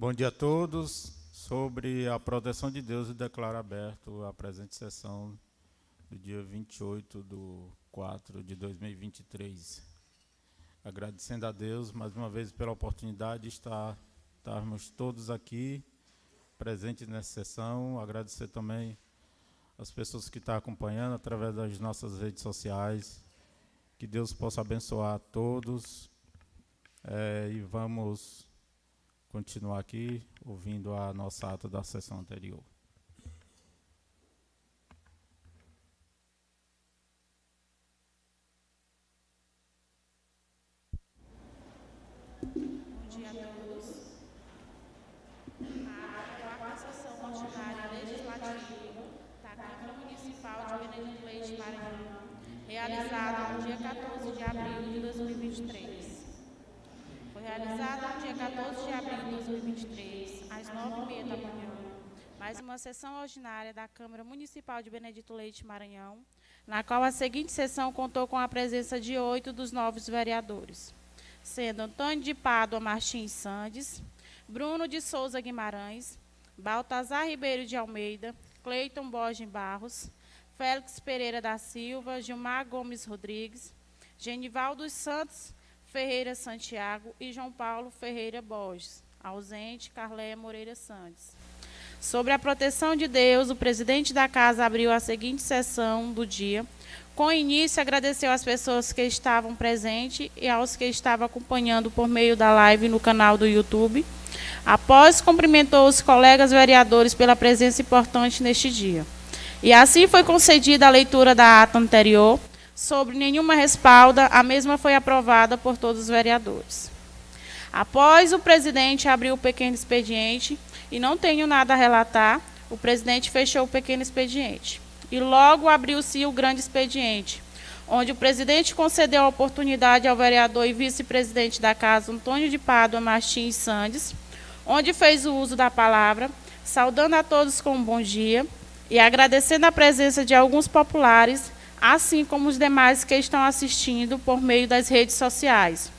Bom dia a todos. Sobre a proteção de Deus, eu declaro aberto a presente sessão do dia 28/4/2023. Agradecendo a Deus mais uma vez pela oportunidade de estarmos todos aqui presentes nessa sessão. Agradecer também as pessoas que estão acompanhando através das nossas redes sociais. Que Deus possa abençoar a todos. E vamos continuar aqui ouvindo a nossa ata da sessão anterior. Bom dia a todos. A quarta sessão ordinária legislativa da Câmara Municipal de Benedito Leite Maranhão, realizada no dia 14 de abril de 2023. Foi realizada no dia 14 de abril de 2023, às 9h30 da manhã, mais uma sessão ordinária da Câmara Municipal de Benedito Leite Maranhão, na qual a seguinte sessão contou com a presença de 8 dos novos vereadores, sendo Antônio de Pádua Martins Sandes, Bruno de Souza Guimarães, Baltazar Ribeiro de Almeida, Cleiton Borges Barros, Félix Pereira da Silva, Gilmar Gomes Rodrigues, Genivaldo Santos Ferreira Santiago e João Paulo Ferreira Borges. Ausente, Carléia Moreira Santos. Sobre a proteção de Deus, o presidente da casa abriu a seguinte sessão do dia. Com início, agradeceu às pessoas que estavam presentes e aos que estavam acompanhando por meio da live no canal do YouTube. Após, cumprimentou os colegas vereadores pela presença importante neste dia. E assim foi concedida a leitura da ata anterior. Sobre nenhuma respalda, a mesma foi aprovada por todos os vereadores. Após o presidente abrir o pequeno expediente, e não tenho nada a relatar, o presidente fechou o pequeno expediente. E logo abriu-se o grande expediente, onde o presidente concedeu a oportunidade ao vereador e vice-presidente da casa, Antônio de Pádua Martins Sandes, onde fez o uso da palavra, saudando a todos com um bom dia e agradecendo a presença de alguns populares, assim como os demais que estão assistindo por meio das redes sociais.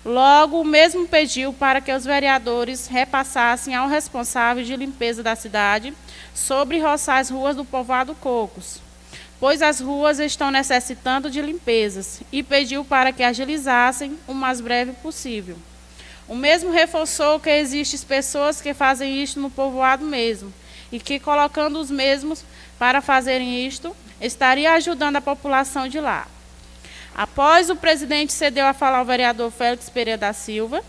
Logo, o mesmo pediu para que os vereadores repassassem ao responsável de limpeza da cidade sobre roçar as ruas do povoado Cocos, pois as ruas estão necessitando de limpezas, e pediu para que agilizassem o mais breve possível. O mesmo reforçou que existem pessoas que fazem isto no povoado mesmo, e que colocando os mesmos para fazerem isto, estaria ajudando a população de lá. Após, o presidente cedeu a falar ao vereador Félix Pereira da Silva,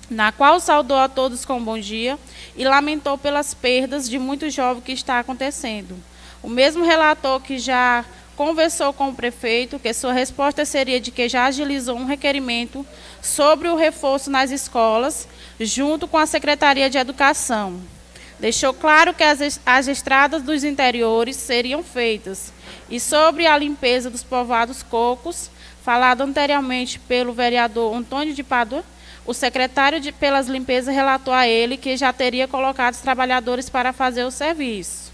na qual saudou a todos com um bom dia e lamentou pelas perdas de muitos jovens que está acontecendo. O mesmo relatou que já conversou com o prefeito, que sua resposta seria de que já agilizou um requerimento sobre o reforço nas escolas, junto com a Secretaria de Educação. Deixou claro que as estradas dos interiores seriam feitas. E sobre a limpeza dos povoados Cocos, falado anteriormente pelo vereador Antônio de Pádua, o secretário pelas limpezas relatou a ele que já teria colocado os trabalhadores para fazer o serviço.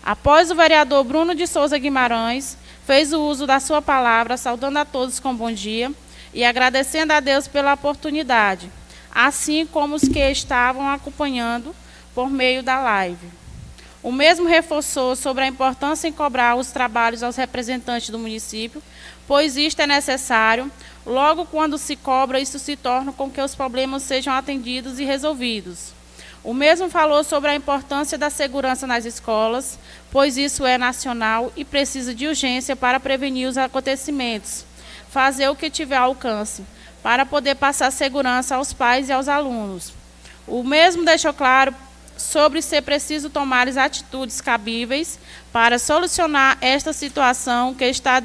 Após, o vereador Bruno de Souza Guimarães fez o uso da sua palavra, saudando a todos com bom dia e agradecendo a Deus pela oportunidade, assim como os que estavam acompanhando por meio da live. O mesmo reforçou sobre a importância em cobrar os trabalhos aos representantes do município, pois isto é necessário. Logo, quando se cobra, isso se torna com que os problemas sejam atendidos e resolvidos. O mesmo falou sobre a importância da segurança nas escolas, pois isso é nacional e precisa de urgência para prevenir os acontecimentos. Fazer o que tiver alcance, para poder passar segurança aos pais e aos alunos. O mesmo deixou claro sobre ser preciso tomar as atitudes cabíveis para solucionar esta situação que está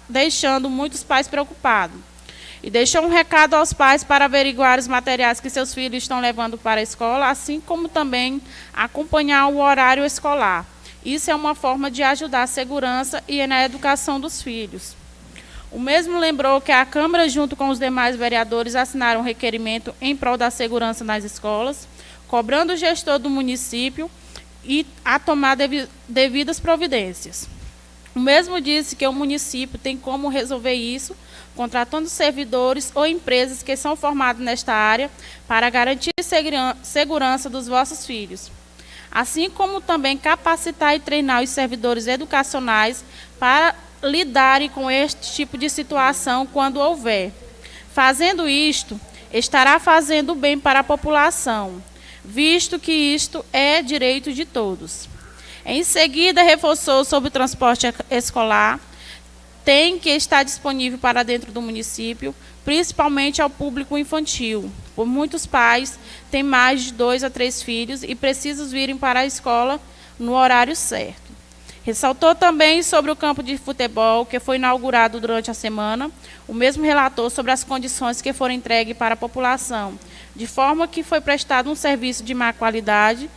deixando muitos pais preocupados. E deixou um recado aos pais para averiguar os materiais que seus filhos estão levando para a escola, assim como também acompanhar o horário escolar. Isso é uma forma de ajudar a segurança e na educação dos filhos. O mesmo lembrou que a Câmara, junto com os demais vereadores, assinaram um requerimento em prol da segurança nas escolas, cobrando o gestor do município e a tomar devidas providências. O mesmo disse que o município tem como resolver isso, contratando servidores ou empresas que são formados nesta área para garantir segurança dos vossos filhos. Assim como também capacitar e treinar os servidores educacionais para lidarem com este tipo de situação quando houver. Fazendo isto, estará fazendo bem para a população, visto que isto é direito de todos. Em seguida, reforçou sobre o transporte escolar, tem que estar disponível para dentro do município, principalmente ao público infantil. Por muitos pais têm mais de 2 a 3 filhos e precisam virem para a escola no horário certo. Ressaltou também sobre o campo de futebol, que foi inaugurado durante a semana. O mesmo relatou sobre as condições que foram entregues para a população, de forma que foi prestado um serviço de má qualidade,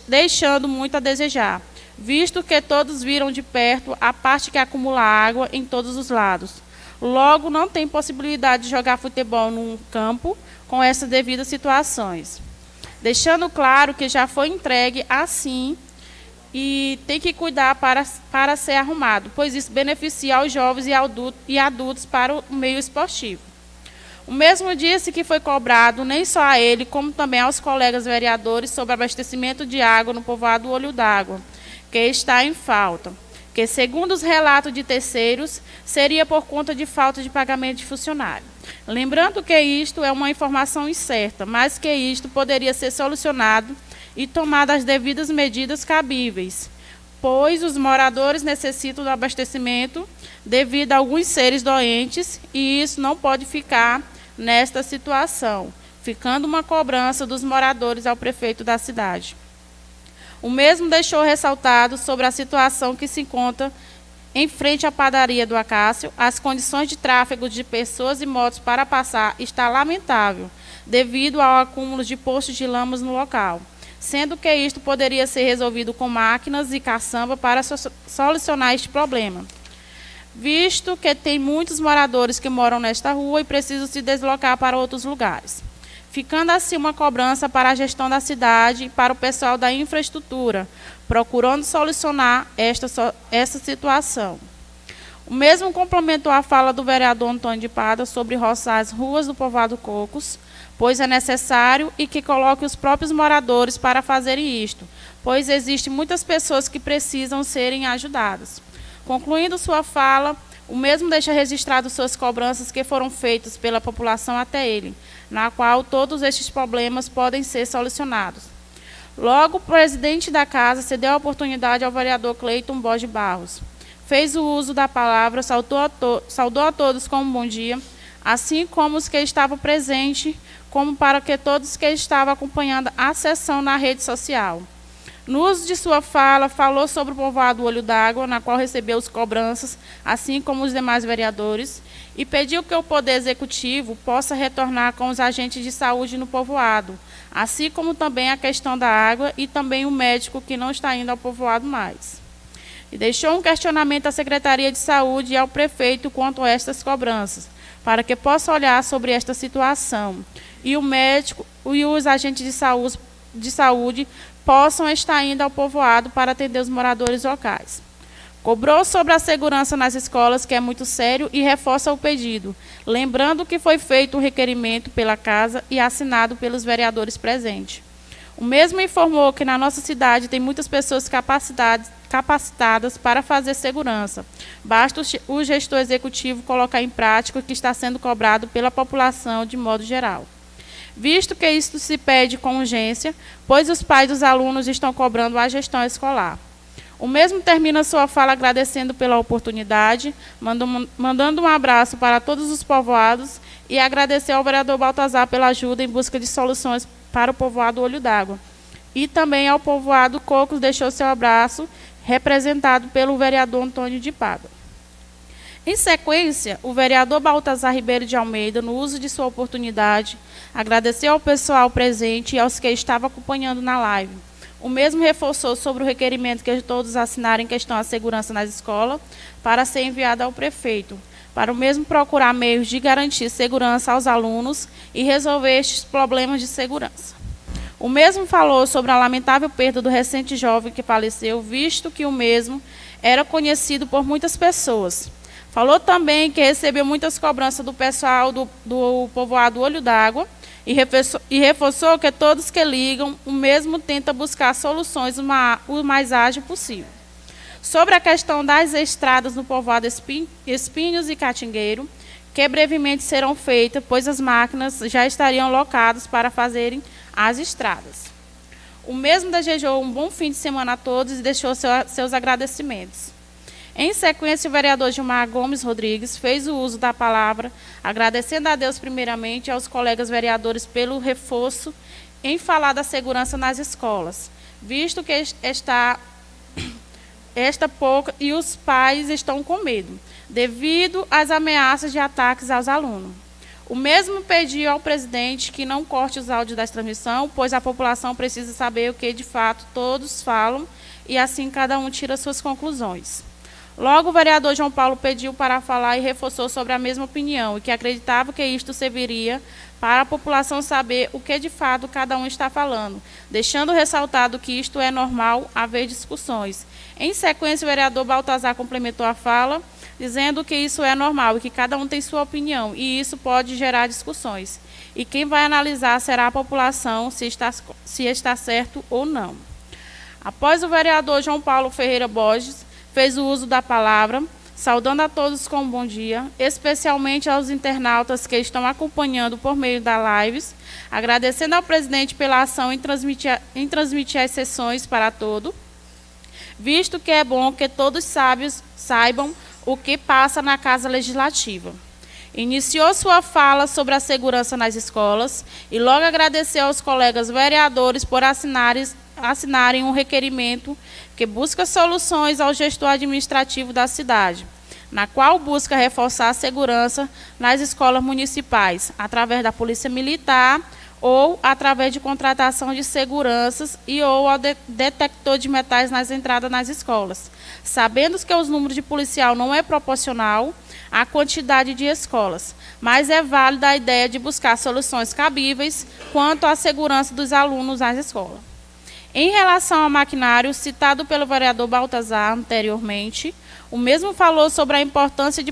deixando muito a desejar, visto que todos viram de perto a parte que acumula água em todos os lados. Logo, não tem possibilidade de jogar futebol num campo com essas devidas situações. Deixando claro que já foi entregue assim e tem que cuidar para ser arrumado, pois isso beneficia os jovens e adultos para o meio esportivo. O mesmo disse que foi cobrado, nem só a ele, como também aos colegas vereadores, sobre abastecimento de água no povoado Olho d'Água, que está em falta, que, segundo os relatos de terceiros, seria por conta de falta de pagamento de funcionário. Lembrando que isto é uma informação incerta, mas que isto poderia ser solucionado e tomar as devidas medidas cabíveis, pois os moradores necessitam do abastecimento devido a alguns seres doentes e isso não pode ficar nesta situação, ficando uma cobrança dos moradores ao prefeito da cidade. O mesmo deixou ressaltado sobre a situação que se encontra em frente à padaria do Acácio. As condições de tráfego de pessoas e motos para passar está lamentável, devido ao acúmulo de postos de lamas no local, sendo que isto poderia ser resolvido com máquinas e caçamba para solucionar este problema, visto que tem muitos moradores que moram nesta rua e precisam se deslocar para outros lugares. Ficando assim uma cobrança para a gestão da cidade e para o pessoal da infraestrutura, procurando solucionar essa situação. O mesmo complementou a fala do vereador Antônio de Pada sobre roçar as ruas do povoado Cocos, pois é necessário e que coloque os próprios moradores para fazerem isto, pois existem muitas pessoas que precisam serem ajudadas. Concluindo sua fala, o mesmo deixa registrado suas cobranças que foram feitas pela população até ele, na qual todos estes problemas podem ser solucionados. Logo, o presidente da casa cedeu a oportunidade ao vereador Cleiton Borges Barros. Fez o uso da palavra, saudou a todos com um bom dia, assim como os que estavam presentes, como para que todos que estavam acompanhando a sessão na rede social. No uso de sua fala, falou sobre o povoado Olho d'Água, na qual recebeu as cobranças, assim como os demais vereadores, e pediu que o Poder Executivo possa retornar com os agentes de saúde no povoado, assim como também a questão da água e também o médico que não está indo ao povoado mais. E deixou um questionamento à Secretaria de Saúde e ao prefeito quanto a estas cobranças, para que possa olhar sobre esta situação, e o médico e os agentes de saúde possam estar indo ao povoado para atender os moradores locais. Cobrou sobre a segurança nas escolas, que é muito sério, e reforça o pedido, lembrando que foi feito um requerimento pela casa e assinado pelos vereadores presentes. O mesmo informou que na nossa cidade tem muitas pessoas capacitadas para fazer segurança. Basta o gestor executivo colocar em prática o que está sendo cobrado pela população de modo geral. Visto que isto se pede com urgência, pois os pais dos alunos estão cobrando a gestão escolar. O mesmo termina sua fala agradecendo pela oportunidade, mandando um abraço para todos os povoados e agradecer ao vereador Baltazar pela ajuda em busca de soluções para o povoado Olho d'Água. E também ao povoado Cocos deixou seu abraço, representado pelo vereador Antônio de Pada. Em sequência, o vereador Baltazar Ribeiro de Almeida, no uso de sua oportunidade, agradeceu ao pessoal presente e aos que estavam acompanhando na live. O mesmo reforçou sobre o requerimento que todos assinaram em questão à segurança nas escolas, para ser enviado ao prefeito, para o mesmo procurar meios de garantir segurança aos alunos e resolver estes problemas de segurança. O mesmo falou sobre a lamentável perda do recente jovem que faleceu, visto que o mesmo era conhecido por muitas pessoas. Falou também que recebeu muitas cobranças do pessoal do povoado Olho d'Água e reforçou que todos que ligam, o mesmo tenta buscar soluções o mais ágil possível. Sobre a questão das estradas no povoado Espinhos e Catingueiro, que brevemente serão feitas, pois as máquinas já estariam locadas para fazerem as estradas. O mesmo desejou um bom fim de semana a todos e deixou seus agradecimentos. Em sequência, o vereador Gilmar Gomes Rodrigues fez o uso da palavra, agradecendo a Deus primeiramente e aos colegas vereadores pelo reforço em falar da segurança nas escolas, visto que esta pouca e os pais estão com medo, devido às ameaças de ataques aos alunos. O mesmo pediu ao presidente que não corte os áudios da transmissão, pois a população precisa saber o que de fato todos falam e assim cada um tira suas conclusões. Logo, o vereador João Paulo pediu para falar e reforçou sobre a mesma opinião, e que acreditava que isto serviria para a população saber o que de fato cada um está falando, deixando ressaltado que isto é normal haver discussões. Em sequência, o vereador Baltazar complementou a fala, dizendo que isso é normal e que cada um tem sua opinião, e isso pode gerar discussões. E quem vai analisar será a população, se está certo ou não. Após o vereador João Paulo Ferreira Borges, fez o uso da palavra, saudando a todos com um bom dia, especialmente aos internautas que estão acompanhando por meio das lives, agradecendo ao presidente pela ação em transmitir as sessões para todos, visto que é bom que todos saibam o que passa na Casa Legislativa. Iniciou sua fala sobre a segurança nas escolas e logo agradeceu aos colegas vereadores por assinarem um requerimento que busca soluções ao gestor administrativo da cidade, na qual busca reforçar a segurança nas escolas municipais, através da Polícia Militar ou através de contratação de seguranças e ou ao detector de metais nas entradas nas escolas, sabendo que os números de policial não é proporcional à quantidade de escolas, mas é válida a ideia de buscar soluções cabíveis quanto à segurança dos alunos nas escolas. Em relação ao maquinário, citado pelo vereador Baltazar anteriormente, o mesmo falou sobre a importância de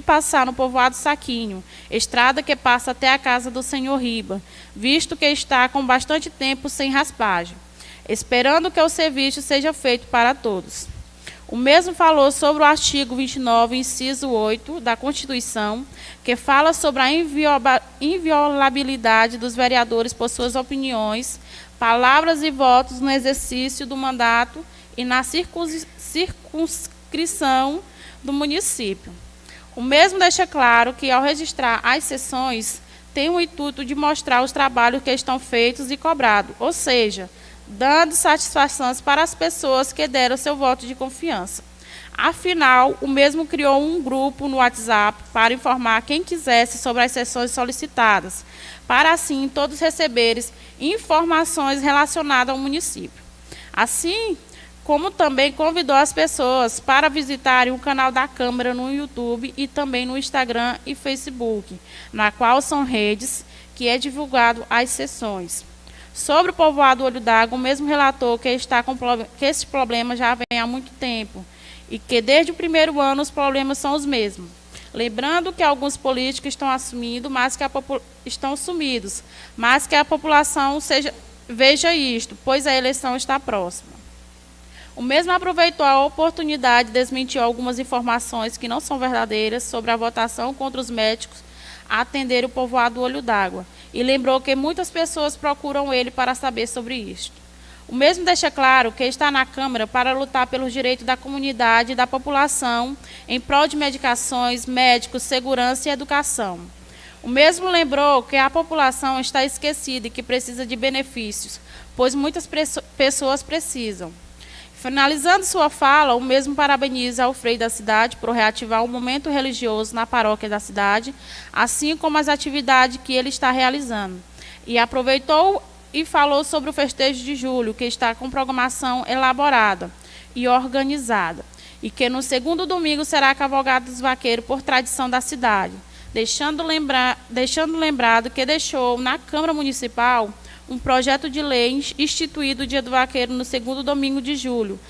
passar no povoado Saquinho, estrada que passa até a casa do senhor Riba, visto que está com bastante tempo sem raspagem, esperando que o serviço seja feito para todos. O mesmo falou sobre o artigo 29, inciso 8 da Constituição, que fala sobre a inviolabilidade dos vereadores por suas opiniões, palavras e votos no exercício do mandato e na circunscrição do município. O mesmo deixa claro que, ao registrar as sessões, tem o intuito de mostrar os trabalhos que estão feitos e cobrados, ou seja, dando satisfações para as pessoas que deram seu voto de confiança. Afinal, o mesmo criou um grupo no WhatsApp para informar quem quisesse sobre as sessões solicitadas, para assim todos receberem informações relacionadas ao município. Assim, como também convidou as pessoas para visitarem o canal da Câmara no YouTube e também no Instagram e Facebook, na qual são redes que é divulgado as sessões. Sobre o povoado Olho d'Água, o mesmo relatou que esse problema já vem há muito tempo e que desde o primeiro ano os problemas são os mesmos. Lembrando que alguns políticos estão assumindo, estão sumidos, mas que a população veja isto, pois a eleição está próxima. O mesmo aproveitou a oportunidade e desmentiu algumas informações que não são verdadeiras sobre a votação contra os médicos a atender o povoado Olho d'Água, e lembrou que muitas pessoas procuram ele para saber sobre isto. O mesmo deixa claro que está na Câmara para lutar pelos direitos da comunidade e da população em prol de medicações, médicos, segurança e educação. O mesmo lembrou que a população está esquecida e que precisa de benefícios, pois muitas pessoas precisam. Finalizando sua fala, o mesmo parabeniza o Frei da cidade por reativar o momento religioso na paróquia da cidade, assim como as atividades que ele está realizando. E aproveitou e falou sobre o festejo de julho, que está com programação elaborada e organizada, e que no segundo domingo será a cavalgada dos vaqueiros por tradição da cidade, deixando lembrado que deixou na Câmara Municipal um projeto de lei instituído o Dia do Vaqueiro no segundo domingo de julho,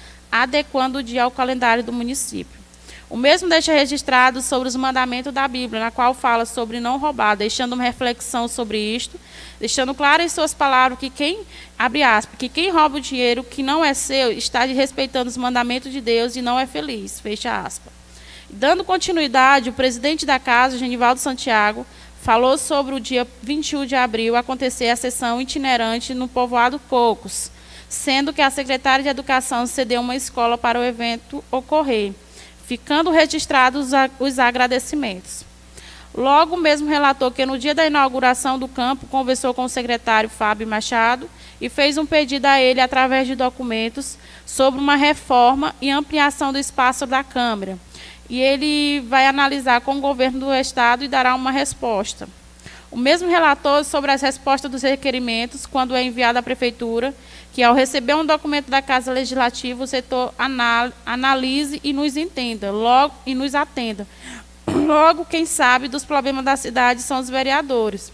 adequando o dia ao calendário do município. O mesmo deixa registrado sobre os mandamentos da Bíblia, na qual fala sobre não roubar, deixando uma reflexão sobre isto, deixando claro em suas palavras que quem, abre aspas, que quem rouba o dinheiro que não é seu está desrespeitando os mandamentos de Deus e não é feliz, fecha aspas. Dando continuidade, o presidente da casa, Genivaldo Santiago, falou sobre o dia 21 de abril acontecer a sessão itinerante no povoado Cocos, sendo que a secretária de Educação cedeu uma escola para o evento ocorrer, ficando registrados os agradecimentos. Logo mesmo relatou que no dia da inauguração do campo, conversou com o secretário Fábio Machado e fez um pedido a ele, através de documentos, sobre uma reforma e ampliação do espaço da Câmara. E ele vai analisar com o governo do Estado e dará uma resposta. O mesmo relatou sobre as respostas dos requerimentos, quando é enviado à Prefeitura, que ao receber um documento da Casa Legislativa, o setor analise e nos entenda, logo e nos atenda. Logo, quem sabe dos problemas da cidade são os vereadores.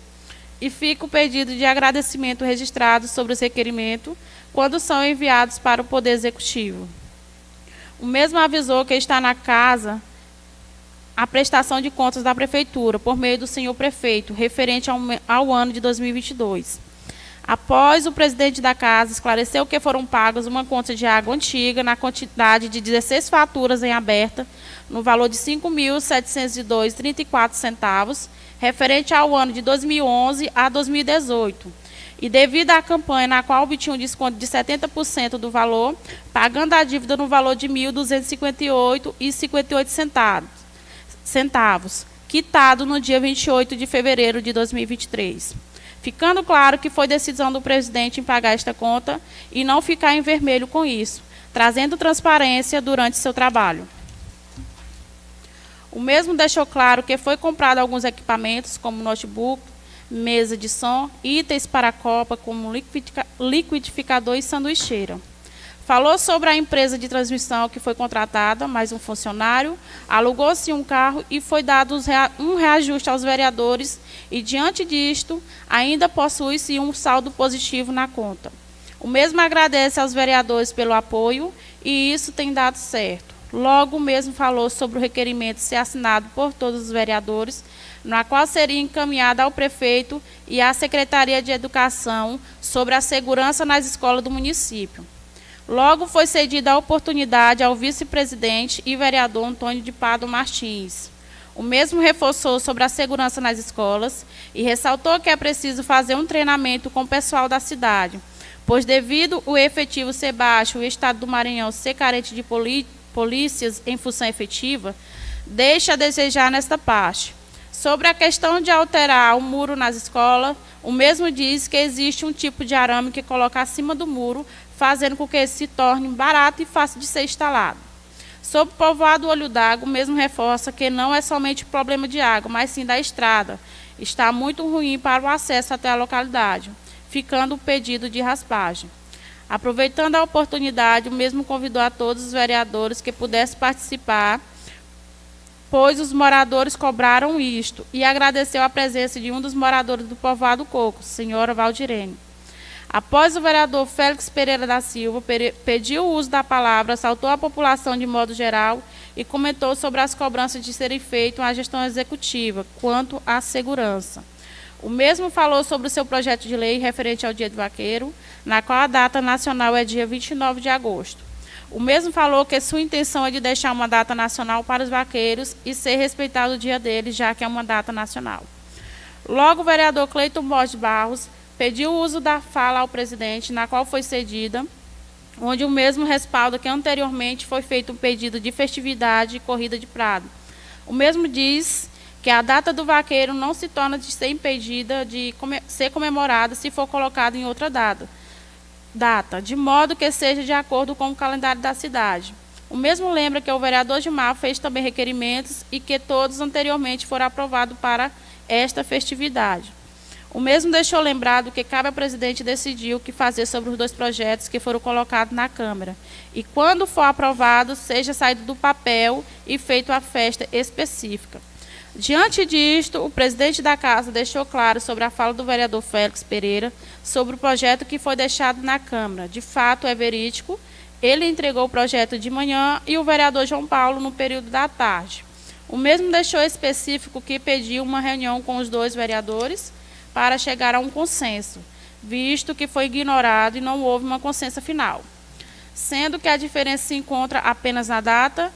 E fica o pedido de agradecimento registrado sobre os requerimentos, quando são enviados para o Poder Executivo. O mesmo avisou que está na casa a prestação de contas da Prefeitura, por meio do senhor prefeito, referente ao ano de 2022. Após o presidente da casa esclareceu que foram pagas uma conta de água antiga na quantidade de 16 faturas em aberta, no valor de R$ 5.702,34, referente ao ano de 2011 a 2018. E devido à campanha na qual obtinha um desconto de 70% do valor, pagando a dívida no valor de R$ 1.258,58, quitado no dia 28 de fevereiro de 2023. Ficando claro que foi decisão do presidente em pagar esta conta e não ficar em vermelho com isso, trazendo transparência durante seu trabalho. O mesmo deixou claro que foi comprado alguns equipamentos, como notebook, mesa de som, itens para a Copa, como liquidificador e sanduicheira. Falou sobre a empresa de transmissão que foi contratada, mais um funcionário, alugou-se um carro e foi dado um reajuste aos vereadores e, diante disto, ainda possui-se um saldo positivo na conta. O mesmo agradece aos vereadores pelo apoio e isso tem dado certo. Logo, o mesmo falou sobre o requerimento ser assinado por todos os vereadores, na qual seria encaminhado ao prefeito e à Secretaria de Educação sobre a segurança nas escolas do município. Logo foi cedida a oportunidade ao vice-presidente e vereador Antônio de Pádua Martins. O mesmo reforçou sobre a segurança nas escolas e ressaltou que é preciso fazer um treinamento com o pessoal da cidade, pois devido o efetivo ser baixo e o estado do Maranhão ser carente de polícias em função efetiva, deixa a desejar nesta parte. Sobre a questão de alterar o muro nas escolas, o mesmo diz que existe um tipo de arame que coloca acima do muro, fazendo com que ele se torne barato e fácil de ser instalado. Sobre o povoado Olho d'Água, o mesmo reforça que não é somente problema de água, mas sim da estrada. Está muito ruim para o acesso até a localidade, ficando o pedido de raspagem. Aproveitando a oportunidade, o mesmo convidou a todos os vereadores que pudessem participar, pois os moradores cobraram isto, e agradeceu a presença de um dos moradores do povoado Coco, senhora Valdirene. Após o vereador Félix Pereira da Silva pediu o uso da palavra, saudou a população de modo geral e comentou sobre as cobranças de serem feitas à gestão executiva, quanto à segurança. O mesmo falou sobre o seu projeto de lei referente ao Dia do Vaqueiro, na qual a data nacional é dia 29 de agosto. O mesmo falou que sua intenção é de deixar uma data nacional para os vaqueiros e ser respeitado o dia deles, já que é uma data nacional. Logo, o vereador Cleiton Borges Barros pediu o uso da fala ao presidente, na qual foi cedida, onde o mesmo respalda que anteriormente foi feito um pedido de festividade e corrida de prado. O mesmo diz que a data do vaqueiro não se torna de ser impedida de ser comemorada se for colocada em outra data, de modo que seja de acordo com o calendário da cidade. O mesmo lembra que o vereador Gilmar fez também requerimentos e que todos anteriormente foram aprovados para esta festividade. O mesmo deixou lembrado que cabe ao presidente decidir o que fazer sobre os dois projetos que foram colocados na Câmara. E, quando for aprovado, seja saído do papel e feito a festa específica. Diante disto, o presidente da Casa deixou claro sobre a fala do vereador Félix Pereira sobre o projeto que foi deixado na Câmara. De fato, é verídico Ele entregou o projeto de manhã e o vereador João Paulo no período da tarde. O mesmo deixou específico que pediu uma reunião com os dois vereadores para chegar a um consenso, visto que foi ignorado e não houve uma consenso final. Sendo que a diferença se encontra apenas na data,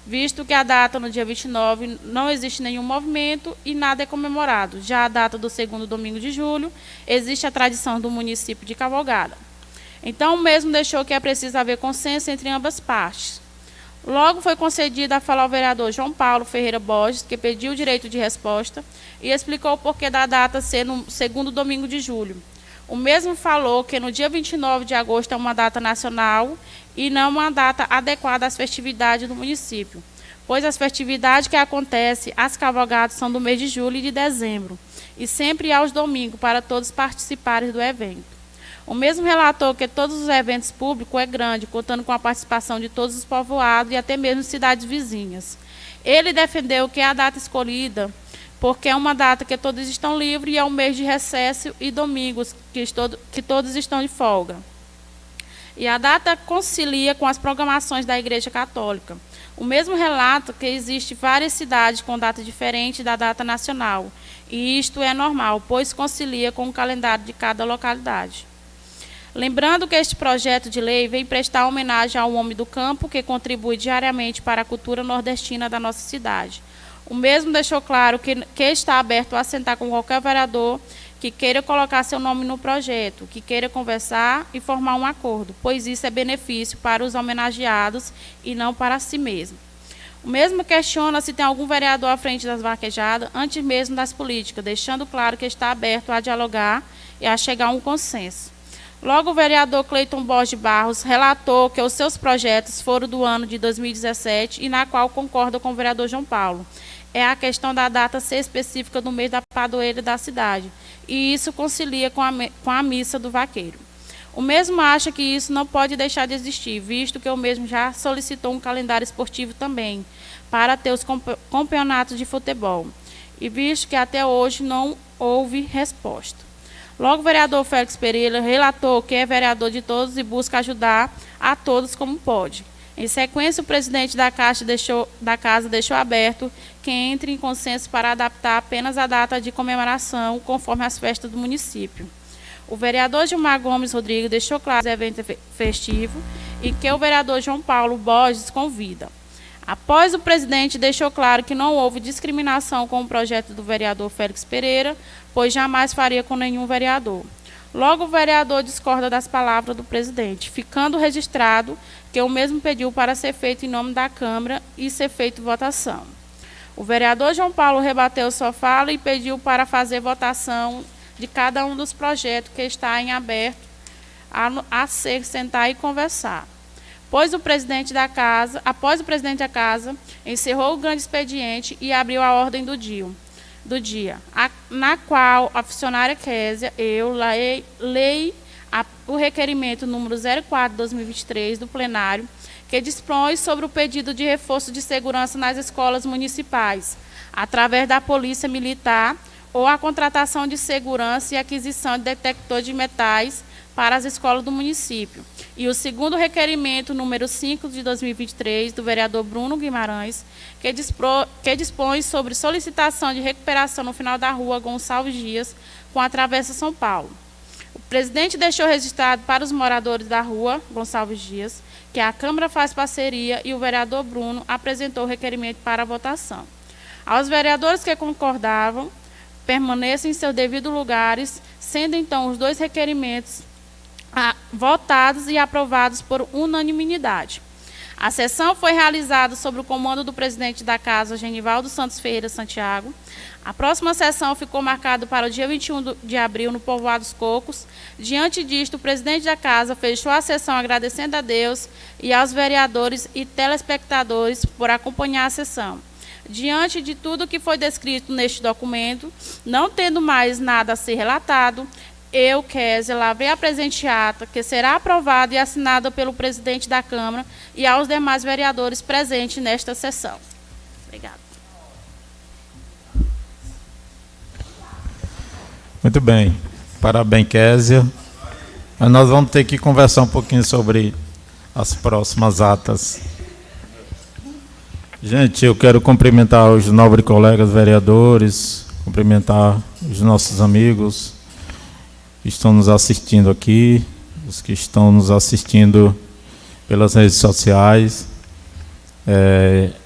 visto que a data no dia 29 não existe nenhum movimento e nada é comemorado. Já a data do segundo domingo de julho, existe a tradição do município de Cavalgada. Então, o mesmo deixou que é preciso haver consenso entre ambas partes. Logo foi concedida a fala ao vereador João Paulo Ferreira Borges, que pediu o direito de resposta e explicou o porquê da data ser no segundo domingo de julho. O mesmo falou que no dia 29 de agosto é uma data nacional e não uma data adequada às festividades do município, pois as festividades que acontecem, as cavalgadas, são do mês de julho e de dezembro, e sempre aos domingos para todos participarem do evento. O mesmo relatou que todos os eventos públicos é grande, contando com a participação de todos os povoados e até mesmo cidades vizinhas. Ele defendeu que a data escolhida, porque é uma data que todos estão livres e é um mês de recesso e domingos, que todos estão de folga. E a data concilia com as programações da Igreja Católica. O mesmo relata que existe várias cidades com data diferente da data nacional, e isto é normal, pois concilia com o calendário de cada localidade. Lembrando que este projeto de lei vem prestar homenagem ao homem do campo que contribui diariamente para a cultura nordestina da nossa cidade. O mesmo deixou claro que está aberto a sentar com qualquer vereador que queira colocar seu nome no projeto, que queira conversar e formar um acordo, pois isso é benefício para os homenageados e não para si mesmo. O mesmo questiona se tem algum vereador à frente das vaquejadas, antes mesmo das políticas, deixando claro que está aberto a dialogar e a chegar a um consenso. Logo, o vereador Cleiton Borges Barros relatou que os seus projetos foram do ano de 2017 e na qual concorda com o vereador João Paulo. É a questão da data ser específica do mês da padroeira da cidade, e isso concilia com a missa do vaqueiro. O mesmo acha que isso não pode deixar de existir, visto que o mesmo já solicitou um calendário esportivo também, para ter os campeonatos de futebol, e visto que até hoje não houve resposta. Logo, o vereador Félix Pereira relatou que é vereador de todos e busca ajudar a todos como pode. Em sequência, o presidente da casa deixou aberto que entre em consenso para adaptar apenas a data de comemoração conforme as festas do município. O vereador Gilmar Gomes Rodrigues deixou claro que o evento é festivo e que o vereador João Paulo Borges convida. Após o presidente deixou claro que não houve discriminação com o projeto do vereador Félix Pereira, pois jamais faria com nenhum vereador. Logo, o vereador discorda das palavras do presidente, ficando registrado que o mesmo pediu para ser feito em nome da Câmara e ser feita votação. O vereador João Paulo rebateu sua fala e pediu para fazer votação de cada um dos projetos que está em aberto a ser sentar e conversar. Após o presidente da casa, encerrou o grande expediente e abriu a ordem do dia, na qual a funcionária Késia, leio o requerimento número 04/2023 do plenário, que dispõe sobre o pedido de reforço de segurança nas escolas municipais, através da Polícia Militar, ou a contratação de segurança e aquisição de detector de metais para as escolas do município. E o segundo requerimento, número 5/2023, do vereador Bruno Guimarães, que dispõe sobre solicitação de recuperação no final da rua Gonçalves Dias, com a Travessa São Paulo. O presidente deixou registrado para os moradores da rua Gonçalves Dias que a Câmara faz parceria e o vereador Bruno apresentou o requerimento para votação. Aos vereadores que concordavam, permaneçam em seus devidos lugares, sendo então os dois requerimentos votados e aprovados por unanimidade. A sessão foi realizada sob o comando do presidente da Casa, Genivaldo Santos Ferreira Santiago. A próxima sessão ficou marcada para o dia 21 de abril, no Povoado dos Cocos. Diante disto, o presidente da Casa fechou a sessão agradecendo a Deus e aos vereadores e telespectadores por acompanhar a sessão. Diante de tudo que foi descrito neste documento, não tendo mais nada a ser relatado, eu, Késia, lavrei a presente ata, que será aprovada e assinada pelo presidente da Câmara e aos demais vereadores presentes nesta sessão. Obrigada. Muito bem. Parabéns, Késia. Mas nós vamos ter que conversar um pouquinho sobre as próximas atas. Gente, eu quero cumprimentar os nobres colegas vereadores, cumprimentar os nossos amigos que estão nos assistindo aqui, os que estão nos assistindo pelas redes sociais.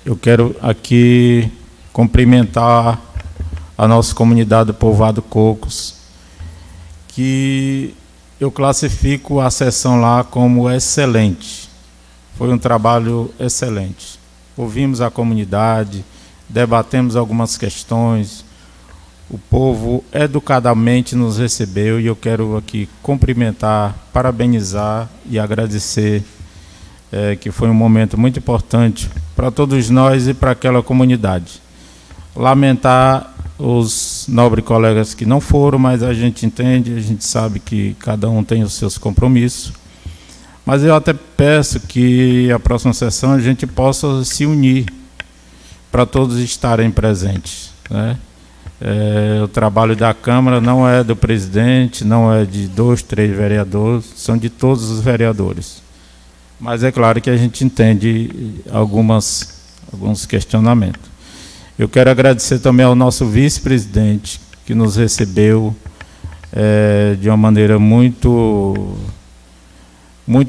Eu quero aqui cumprimentar a nossa comunidade do Povoado Cocos, que eu classifico a sessão lá como excelente. Foi um trabalho excelente. Ouvimos a comunidade, debatemos algumas questões, o povo educadamente nos recebeu e eu quero aqui cumprimentar, parabenizar e agradecer, que foi um momento muito importante para todos nós e para aquela comunidade. Lamentar os nobres colegas que não foram, mas a gente entende, a gente sabe que cada um tem os seus compromissos. Mas eu até peço que a próxima sessão a gente possa se unir para todos estarem presentes, né? O trabalho da Câmara não é do presidente, não é de 2, 3 vereadores, são de todos os vereadores. Mas é claro que a gente entende alguns questionamentos. Eu quero agradecer também ao nosso vice-presidente, que nos recebeu de uma maneira muito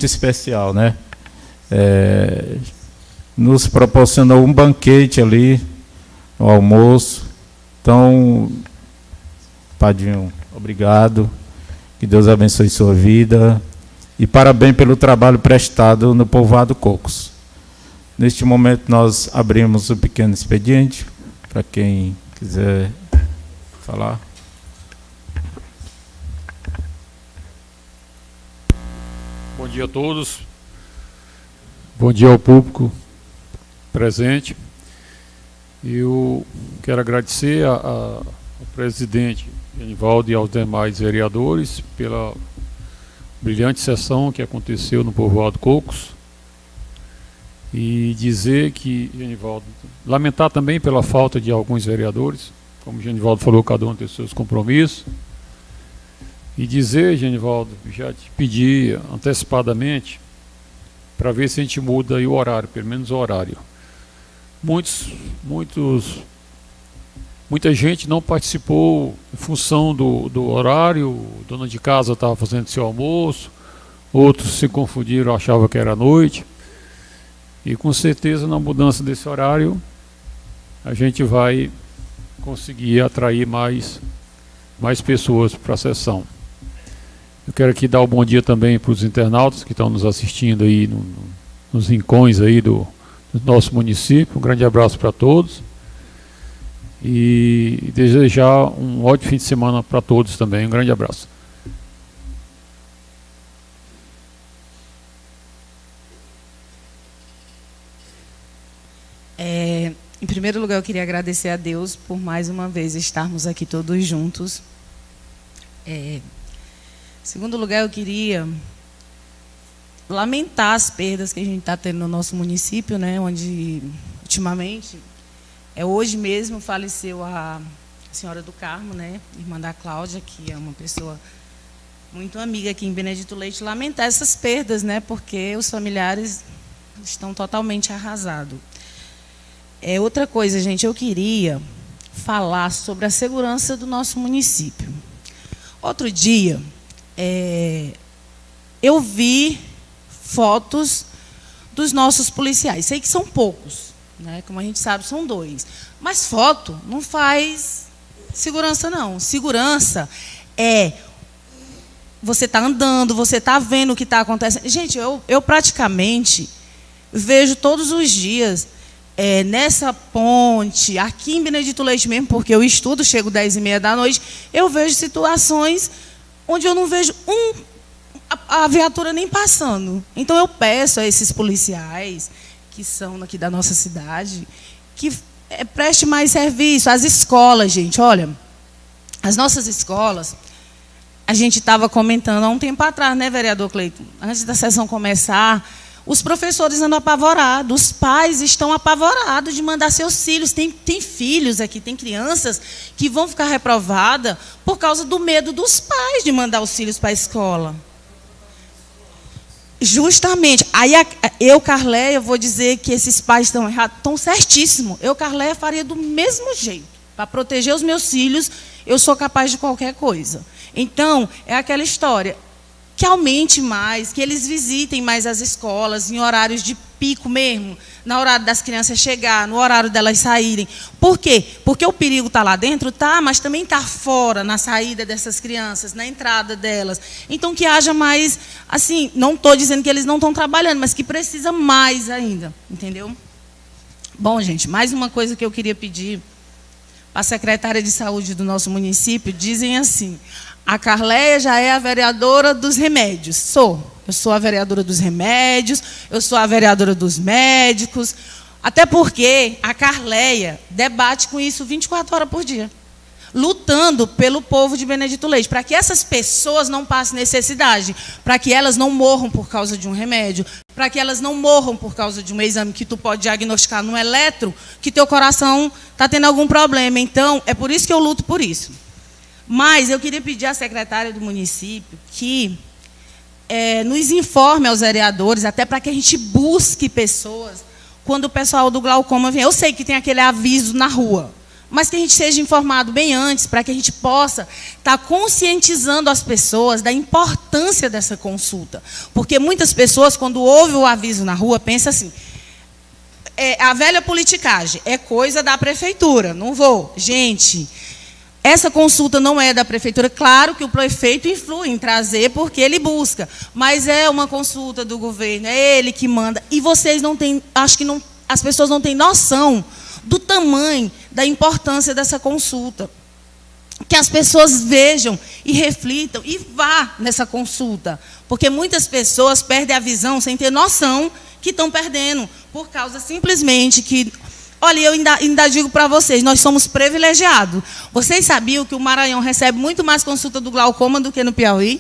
especial, né? Nos proporcionou um banquete ali, no almoço. Então, Padinho, obrigado, que Deus abençoe sua vida e parabéns pelo trabalho prestado no Povoado Cocos. Neste momento nós abrimos o pequeno expediente, para quem quiser falar. Bom dia a todos, bom dia ao público presente. Eu quero agradecer ao presidente Genivaldo e aos demais vereadores pela brilhante sessão que aconteceu no Povoado Cocos e dizer que, Genivaldo, lamentar também pela falta de alguns vereadores, como o Genivaldo falou, cada um tem seus compromissos. E dizer, Genivaldo, já te pedi antecipadamente para ver se a gente muda aí o horário, pelo menos o horário. Muita gente não participou em função do horário, dona de casa estava fazendo seu almoço, outros se confundiram, achavam que era noite. E com certeza na mudança desse horário a gente vai conseguir atrair mais pessoas para a sessão. Eu quero aqui dar um bom dia também para os internautas que estão nos assistindo aí nos rincões aí do nosso município. Um grande abraço para todos e desejar um ótimo fim de semana para todos também. Um grande abraço. Em primeiro lugar, eu queria agradecer a Deus por mais uma vez estarmos aqui todos juntos. Em segundo lugar, eu queria lamentar as perdas que a gente está tendo no nosso município, né, onde, ultimamente, hoje mesmo faleceu a senhora do Carmo, né, irmã da Cláudia, que é uma pessoa muito amiga aqui em Benedito Leite. Lamentar essas perdas, né, porque os familiares estão totalmente arrasados. Outra coisa, gente, eu queria falar sobre a segurança do nosso município. Outro dia, eu vi fotos dos nossos policiais. Sei que são poucos, né? Como a gente sabe, são 2. Mas foto não faz segurança, não. Segurança é você está andando, você está vendo o que está acontecendo. Gente, eu praticamente vejo todos os dias, nessa ponte, aqui em Benedito Leite mesmo, porque eu estudo, chego 10h30 da noite, eu vejo situações onde eu não vejo a viatura nem passando. Então, eu peço a esses policiais, que são aqui da nossa cidade, que preste mais serviço. As escolas, gente, olha, as nossas escolas, a gente estava comentando há um tempo atrás, né, vereador Cleiton? Antes da sessão começar, os professores andam apavorados, os pais estão apavorados de mandar seus filhos. Tem filhos aqui, tem crianças que vão ficar reprovadas por causa do medo dos pais de mandar os filhos para a escola. Justamente. Aí eu, Carleia, vou dizer que esses pais estão errados, estão certíssimos. Eu, Carleia, faria do mesmo jeito. Para proteger os meus filhos, eu sou capaz de qualquer coisa. Então, é aquela história. Que aumente mais, que eles visitem mais as escolas, em horários de pico mesmo, no horário das crianças chegar, no horário delas saírem. Por quê? Porque o perigo está lá dentro, tá, mas também está fora, na saída dessas crianças, na entrada delas. Então, que haja mais, assim, não estou dizendo que eles não estão trabalhando, mas que precisa mais ainda, entendeu? Bom, gente, mais uma coisa que eu queria pedir para a secretária de saúde do nosso município, dizem assim: a Carleia já é a vereadora dos remédios. Eu sou a vereadora dos remédios, eu sou a vereadora dos médicos. Até porque a Carleia debate com isso 24 horas por dia, lutando pelo povo de Benedito Leite, para que essas pessoas não passem necessidade, para que elas não morram por causa de um remédio, para que elas não morram por causa de um exame que tu pode diagnosticar no eletro, que teu coração está tendo algum problema. Então, é por isso que eu luto por isso. Mas eu queria pedir à secretária do município que nos informe aos vereadores, até para que a gente busque pessoas quando o pessoal do glaucoma vem. Eu sei que tem aquele aviso na rua, mas que a gente seja informado bem antes, para que a gente possa estar conscientizando as pessoas da importância dessa consulta. Porque muitas pessoas, quando ouvem o aviso na rua, pensam assim: a velha politicagem, é coisa da prefeitura, não vou. Gente, essa consulta não é da prefeitura. Claro que o prefeito influi em trazer, porque ele busca, mas é uma consulta do governo, é ele que manda. E vocês não têm, acho que não, as pessoas não têm noção do tamanho, da importância dessa consulta. Que as pessoas vejam e reflitam e vá nessa consulta, porque muitas pessoas perdem a visão sem ter noção que estão perdendo, por causa simplesmente que... Olha, eu ainda digo para vocês, nós somos privilegiados. Vocês sabiam que o Maranhão recebe muito mais consulta do glaucoma do que no Piauí?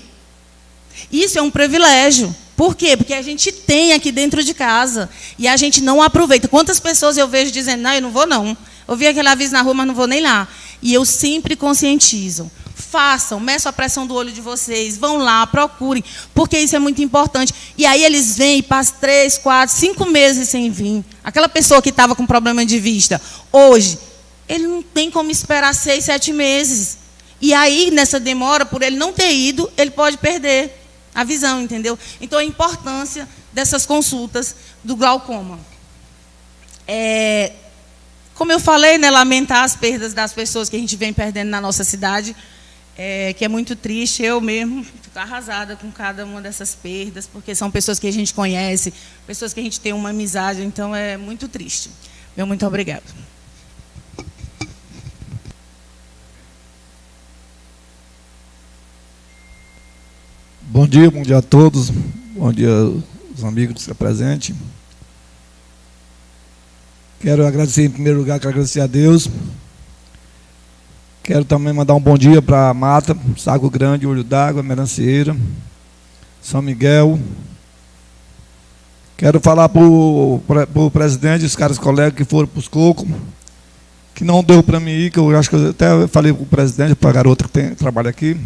Isso é um privilégio. Por quê? Porque a gente tem aqui dentro de casa e a gente não aproveita. Quantas pessoas eu vejo dizendo: não, eu não vou não. Eu vi aquele aviso na rua, mas não vou nem lá. E eu sempre conscientizo. Façam, meçam a pressão do olho de vocês, vão lá, procurem, porque isso é muito importante. E aí eles vêm e passam 3, 4, 5 meses sem vir. Aquela pessoa que estava com problema de vista, hoje, ele não tem como esperar 6, 7 meses. E aí, nessa demora, por ele não ter ido, ele pode perder a visão, entendeu? Então, a importância dessas consultas do glaucoma. Como eu falei, né, lamentar as perdas das pessoas que a gente vem perdendo na nossa cidade, que é muito triste. Eu mesmo fico arrasada com cada uma dessas perdas, porque são pessoas que a gente conhece, pessoas que a gente tem uma amizade, então é muito triste. Meu muito obrigado. Bom dia a todos, bom dia aos amigos que estão presentes. Quero agradecer, em primeiro lugar, agradecer a Deus. Quero também mandar um bom dia para Mata, Sago Grande, Olho d'Água, Melancieira, São Miguel. Quero falar para o presidente, os caras colegas que foram para os cocos, que não deu para mim ir, que eu acho que eu até falei para o presidente, para a garota que trabalha aqui,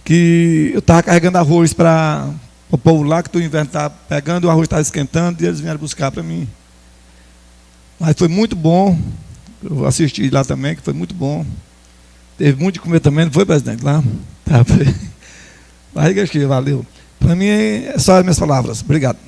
que eu estava carregando arroz para o povo lá, que o inverno estava pegando, o arroz estava esquentando, e eles vieram buscar para mim. Mas foi muito bom. Eu assisti lá também, que foi muito bom. Teve muito de comer também, não foi, presidente? Lá? Tá, barriga cheia, valeu. Para mim, é só as minhas palavras. Obrigado.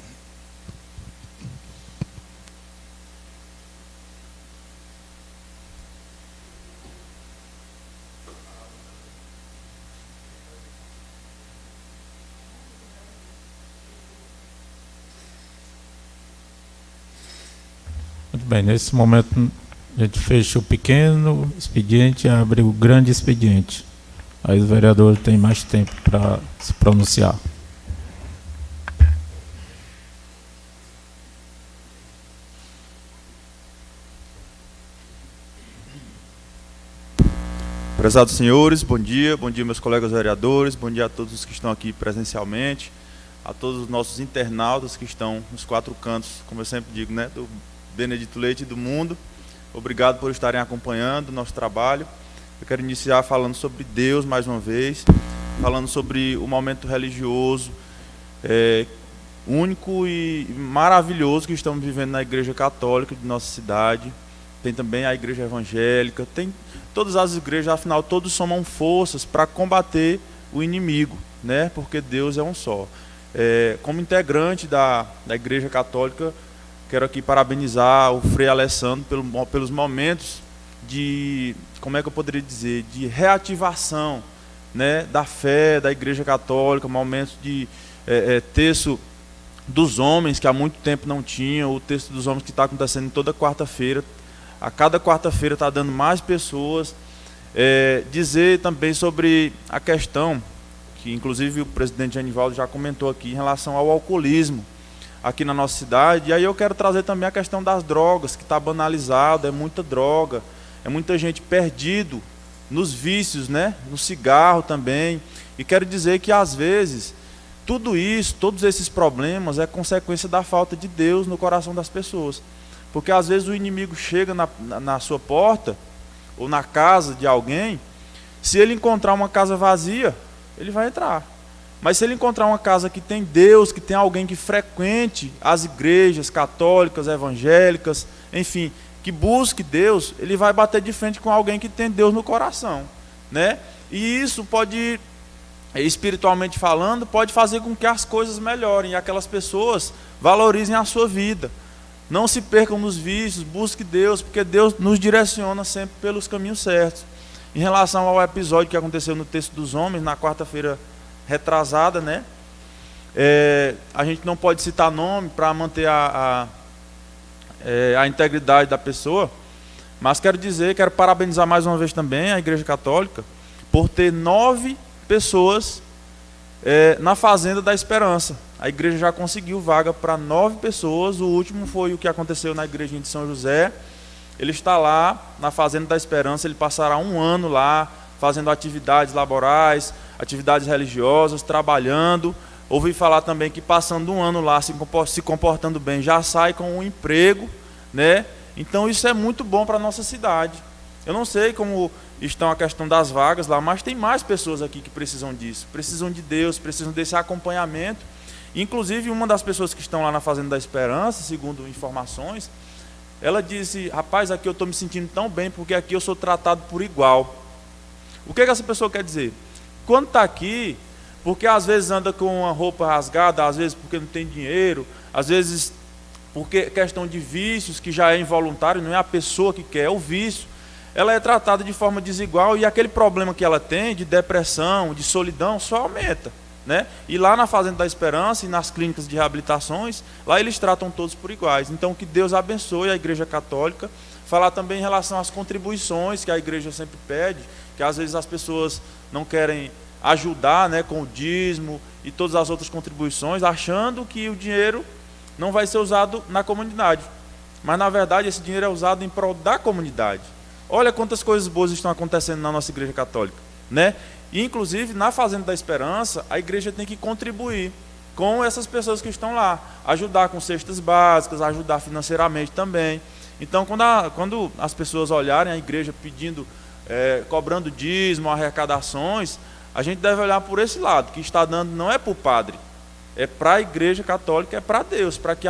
Muito bem, nesse momento a gente fecha o pequeno expediente e abre o grande expediente. Aí o vereador tem mais tempo para se pronunciar. Prezados senhores, bom dia meus colegas vereadores, bom dia a todos os que estão aqui presencialmente, a todos os nossos internautas que estão nos 4 cantos, como eu sempre digo, né, do Benedito Leite e do mundo. Obrigado por estarem acompanhando o nosso trabalho. Eu quero iniciar falando sobre Deus mais uma vez, falando sobre o momento religioso único e maravilhoso que estamos vivendo na Igreja Católica de nossa cidade. Tem também a Igreja Evangélica, tem todas as igrejas, afinal todos somam forças para combater o inimigo, né? Porque Deus é um só. Como integrante da Igreja Católica, quero aqui parabenizar o Frei Alessandro pelos momentos de, como é que eu poderia dizer, de reativação, né, da fé da Igreja Católica, momentos de terço dos homens, que há muito tempo não tinham, o terço dos homens que está acontecendo toda quarta-feira. A cada quarta-feira está dando mais pessoas. Dizer também sobre a questão, que inclusive o presidente Genivaldo já comentou aqui, em relação ao alcoolismo aqui na nossa cidade. E aí eu quero trazer também a questão das drogas, que está banalizado, é muita droga, é muita gente perdido nos vícios, né? No cigarro também. E quero dizer que às vezes tudo isso, todos esses problemas é consequência da falta de Deus no coração das pessoas. Porque às vezes o inimigo chega na sua porta ou na casa de alguém, se ele encontrar uma casa vazia, ele vai entrar. Mas se ele encontrar uma casa que tem Deus, que tem alguém que frequente as igrejas católicas, evangélicas, enfim, que busque Deus, ele vai bater de frente com alguém que tem Deus no coração, né? E isso pode, espiritualmente falando, pode fazer com que as coisas melhorem e aquelas pessoas valorizem a sua vida. Não se percam nos vícios, busque Deus, porque Deus nos direciona sempre pelos caminhos certos. Em relação ao episódio que aconteceu no Texto dos Homens, na quarta-feira retrasada, né? A gente não pode citar nome para manter a integridade da pessoa, mas quero parabenizar mais uma vez também a Igreja Católica por ter 9 pessoas na Fazenda da Esperança. A igreja já conseguiu vaga para 9 pessoas. O último foi o que aconteceu na igrejinha de São José. Ele está lá na Fazenda da Esperança, ele passará 1 ano lá, fazendo atividades laborais, atividades religiosas, trabalhando. Ouvi falar também que passando 1 ano lá, se comportando bem, já sai com um emprego, né? Então isso é muito bom para a nossa cidade. Eu não sei como estão a questão das vagas lá, mas tem mais pessoas aqui que precisam disso, precisam de Deus, precisam desse acompanhamento. Inclusive, uma das pessoas que estão lá na Fazenda da Esperança, segundo informações, ela disse: rapaz, aqui eu estou me sentindo tão bem, porque aqui eu sou tratado por igual. O que essa pessoa quer dizer? Quando está aqui, porque às vezes anda com uma roupa rasgada, às vezes porque não tem dinheiro, às vezes porque questão de vícios, que já é involuntário, não é a pessoa que quer, é o vício, ela é tratada de forma desigual, e aquele problema que ela tem, de depressão, de solidão, só aumenta, né? E lá na Fazenda da Esperança e nas clínicas de reabilitações, lá eles tratam todos por iguais. Então que Deus abençoe a Igreja Católica. Falar também em relação às contribuições que a igreja sempre pede, que às vezes as pessoas não querem ajudar, né, com o dízimo e todas as outras contribuições, achando que o dinheiro não vai ser usado na comunidade, mas na verdade esse dinheiro é usado em prol da comunidade. Olha quantas coisas boas estão acontecendo na nossa Igreja Católica, né? E, inclusive, na Fazenda da Esperança, a igreja tem que contribuir com essas pessoas que estão lá, ajudar com cestas básicas, ajudar financeiramente também. Então, quando as pessoas olharem a igreja pedindo, cobrando dízimo, arrecadações, a gente deve olhar por esse lado, que está dando não é para o padre, é para a Igreja Católica, é para Deus, para que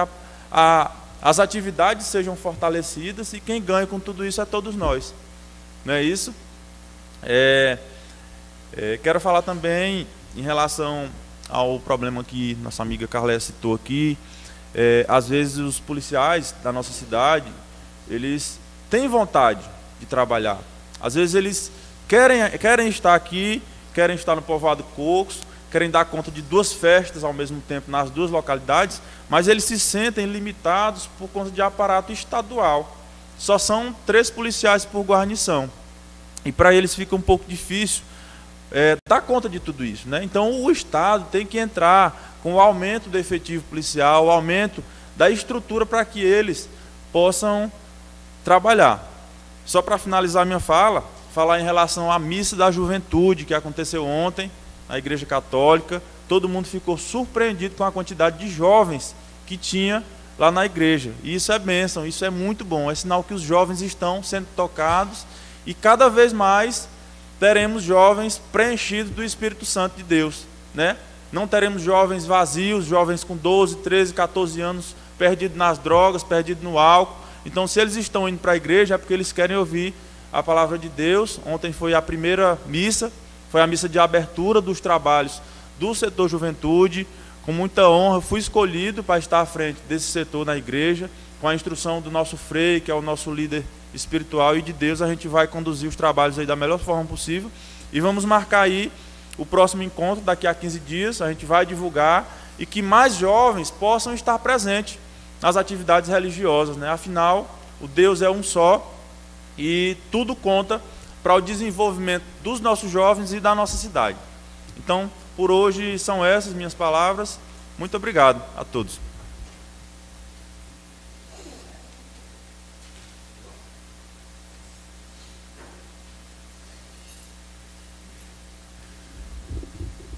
as atividades sejam fortalecidas, e quem ganha com tudo isso é todos nós. Não é isso? Quero falar também em relação ao problema que nossa amiga Carléia citou aqui. Às vezes os policiais da nossa cidade, eles têm vontade de trabalhar. Às vezes eles querem estar aqui, querem estar no Povoado Cocos, querem dar conta de 2 festas ao mesmo tempo nas 2 localidades, mas eles se sentem limitados por conta de aparato estadual. Só são 3 policiais por guarnição. E para eles fica um pouco difícil dar conta de tudo isso, né? Então o Estado tem que entrar com o aumento do efetivo policial, o aumento da estrutura para que eles possam trabalhar. Só para finalizar minha fala, falar em relação à missa da juventude que aconteceu ontem na Igreja Católica. Todo mundo ficou surpreendido com a quantidade de jovens que tinha lá na igreja. E isso é bênção, isso é muito bom, é sinal que os jovens estão sendo tocados, e cada vez mais teremos jovens preenchidos do Espírito Santo de Deus, né? Não teremos jovens vazios, jovens com 12, 13, 14 anos, perdidos nas drogas, perdidos no álcool. Então, se eles estão indo para a igreja, é porque eles querem ouvir a palavra de Deus. Ontem foi a primeira missa, foi a missa de abertura dos trabalhos do setor juventude. Com muita honra, fui escolhido para estar à frente desse setor na igreja, com a instrução do nosso Frei, que é o nosso líder espiritual, e de Deus a gente vai conduzir os trabalhos aí da melhor forma possível. E vamos marcar aí o próximo encontro, daqui a 15 dias, a gente vai divulgar, e que mais jovens possam estar presentes nas atividades religiosas, né? Afinal, o Deus é um só, e tudo conta para o desenvolvimento dos nossos jovens e da nossa cidade. Então, por hoje são essas minhas palavras. Muito obrigado a todos.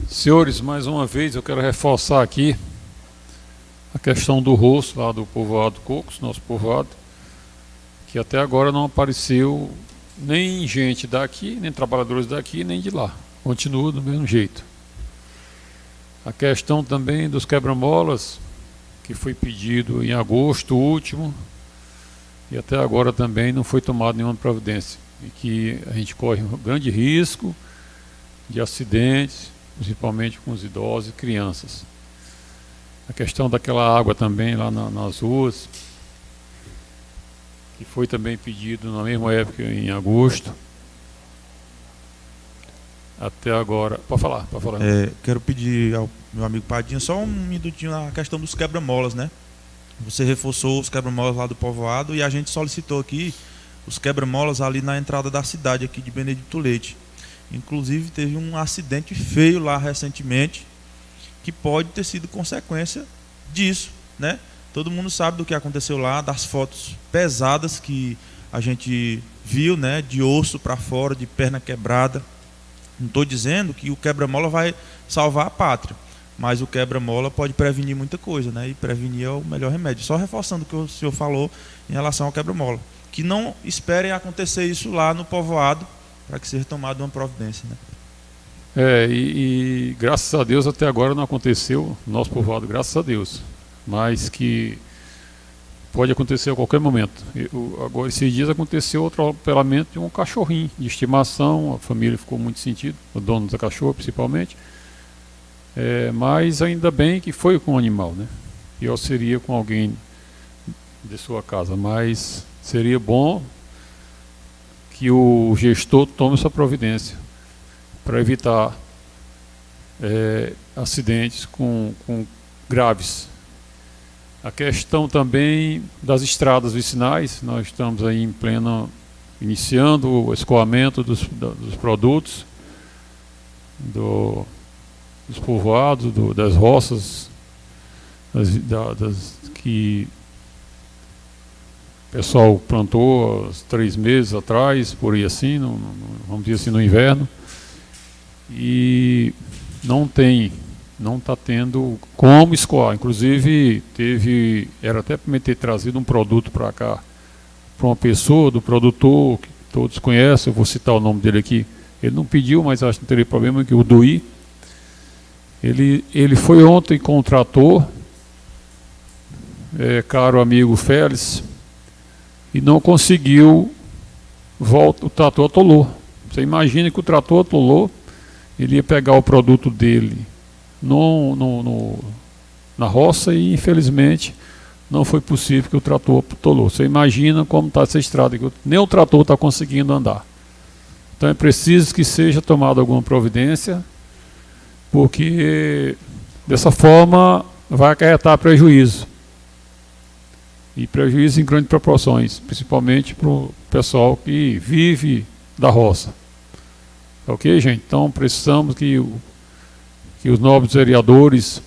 Senhores, mais uma vez eu quero reforçar aqui a questão do rosto lá do povoado Cocos, nosso povoado, que até agora não apareceu nem gente daqui, nem trabalhadores daqui, nem de lá. Continua do mesmo jeito. A questão também dos quebra-molas, que foi pedido em agosto último, e até agora também não foi tomada nenhuma providência. E que a gente corre um grande risco de acidentes, principalmente com os idosos e crianças. A questão daquela água também lá nas ruas, que foi também pedido na mesma época, em agosto. Até agora. Pode falar. Quero pedir ao meu amigo Padinha só um minutinho na questão dos quebra-molas, né? Você reforçou os quebra-molas lá do povoado e a gente solicitou aqui os quebra-molas ali na entrada da cidade aqui de Benedito Leite. Inclusive teve um acidente feio lá recentemente que pode ter sido consequência disso, né? Todo mundo sabe do que aconteceu lá, das fotos pesadas que a gente viu, né? De osso para fora, de perna quebrada. Não estou dizendo que o quebra-mola vai salvar a pátria, mas o quebra-mola pode prevenir muita coisa, né? E prevenir é o melhor remédio. Só reforçando o que o senhor falou em relação ao quebra-mola. Que não esperem acontecer isso lá no povoado, para que seja tomada uma providência, né? E graças a Deus até agora não aconteceu no nosso povoado, graças a Deus. Mas que pode acontecer a qualquer momento. Agora, esses dias aconteceu outro atropelamento de um cachorrinho de estimação, a família ficou muito sentido, o dono da cachorra principalmente. Mas ainda bem que foi com um animal, né? Pior seria com alguém de sua casa, mas seria bom que o gestor tome essa providência para evitar acidentes com graves. A questão também das estradas vicinais, nós estamos aí em pleno, iniciando o escoamento dos produtos, dos povoados, das roças, que o pessoal plantou há 3 meses atrás, por aí assim, vamos dizer assim, no inverno, e não está tendo como escoar. Inclusive, era até para ter trazido um produto para cá, para uma pessoa, do produtor, que todos conhecem, eu vou citar o nome dele aqui. Ele não pediu, mas acho que não teria problema, que o Duí. Ele foi ontem com o trator, caro amigo Félix, e não conseguiu, o trator atolou. Você imagina que o trator atolou, ele ia pegar o produto dele na roça e infelizmente não foi possível, que o trator atolou. Você imagina como está essa estrada, que nem o trator está conseguindo andar. Então é preciso que seja tomada alguma providência, porque dessa forma vai acarretar prejuízo. E prejuízo em grandes proporções, principalmente para o pessoal que vive da roça. Ok, gente? Então precisamos que os nobres vereadores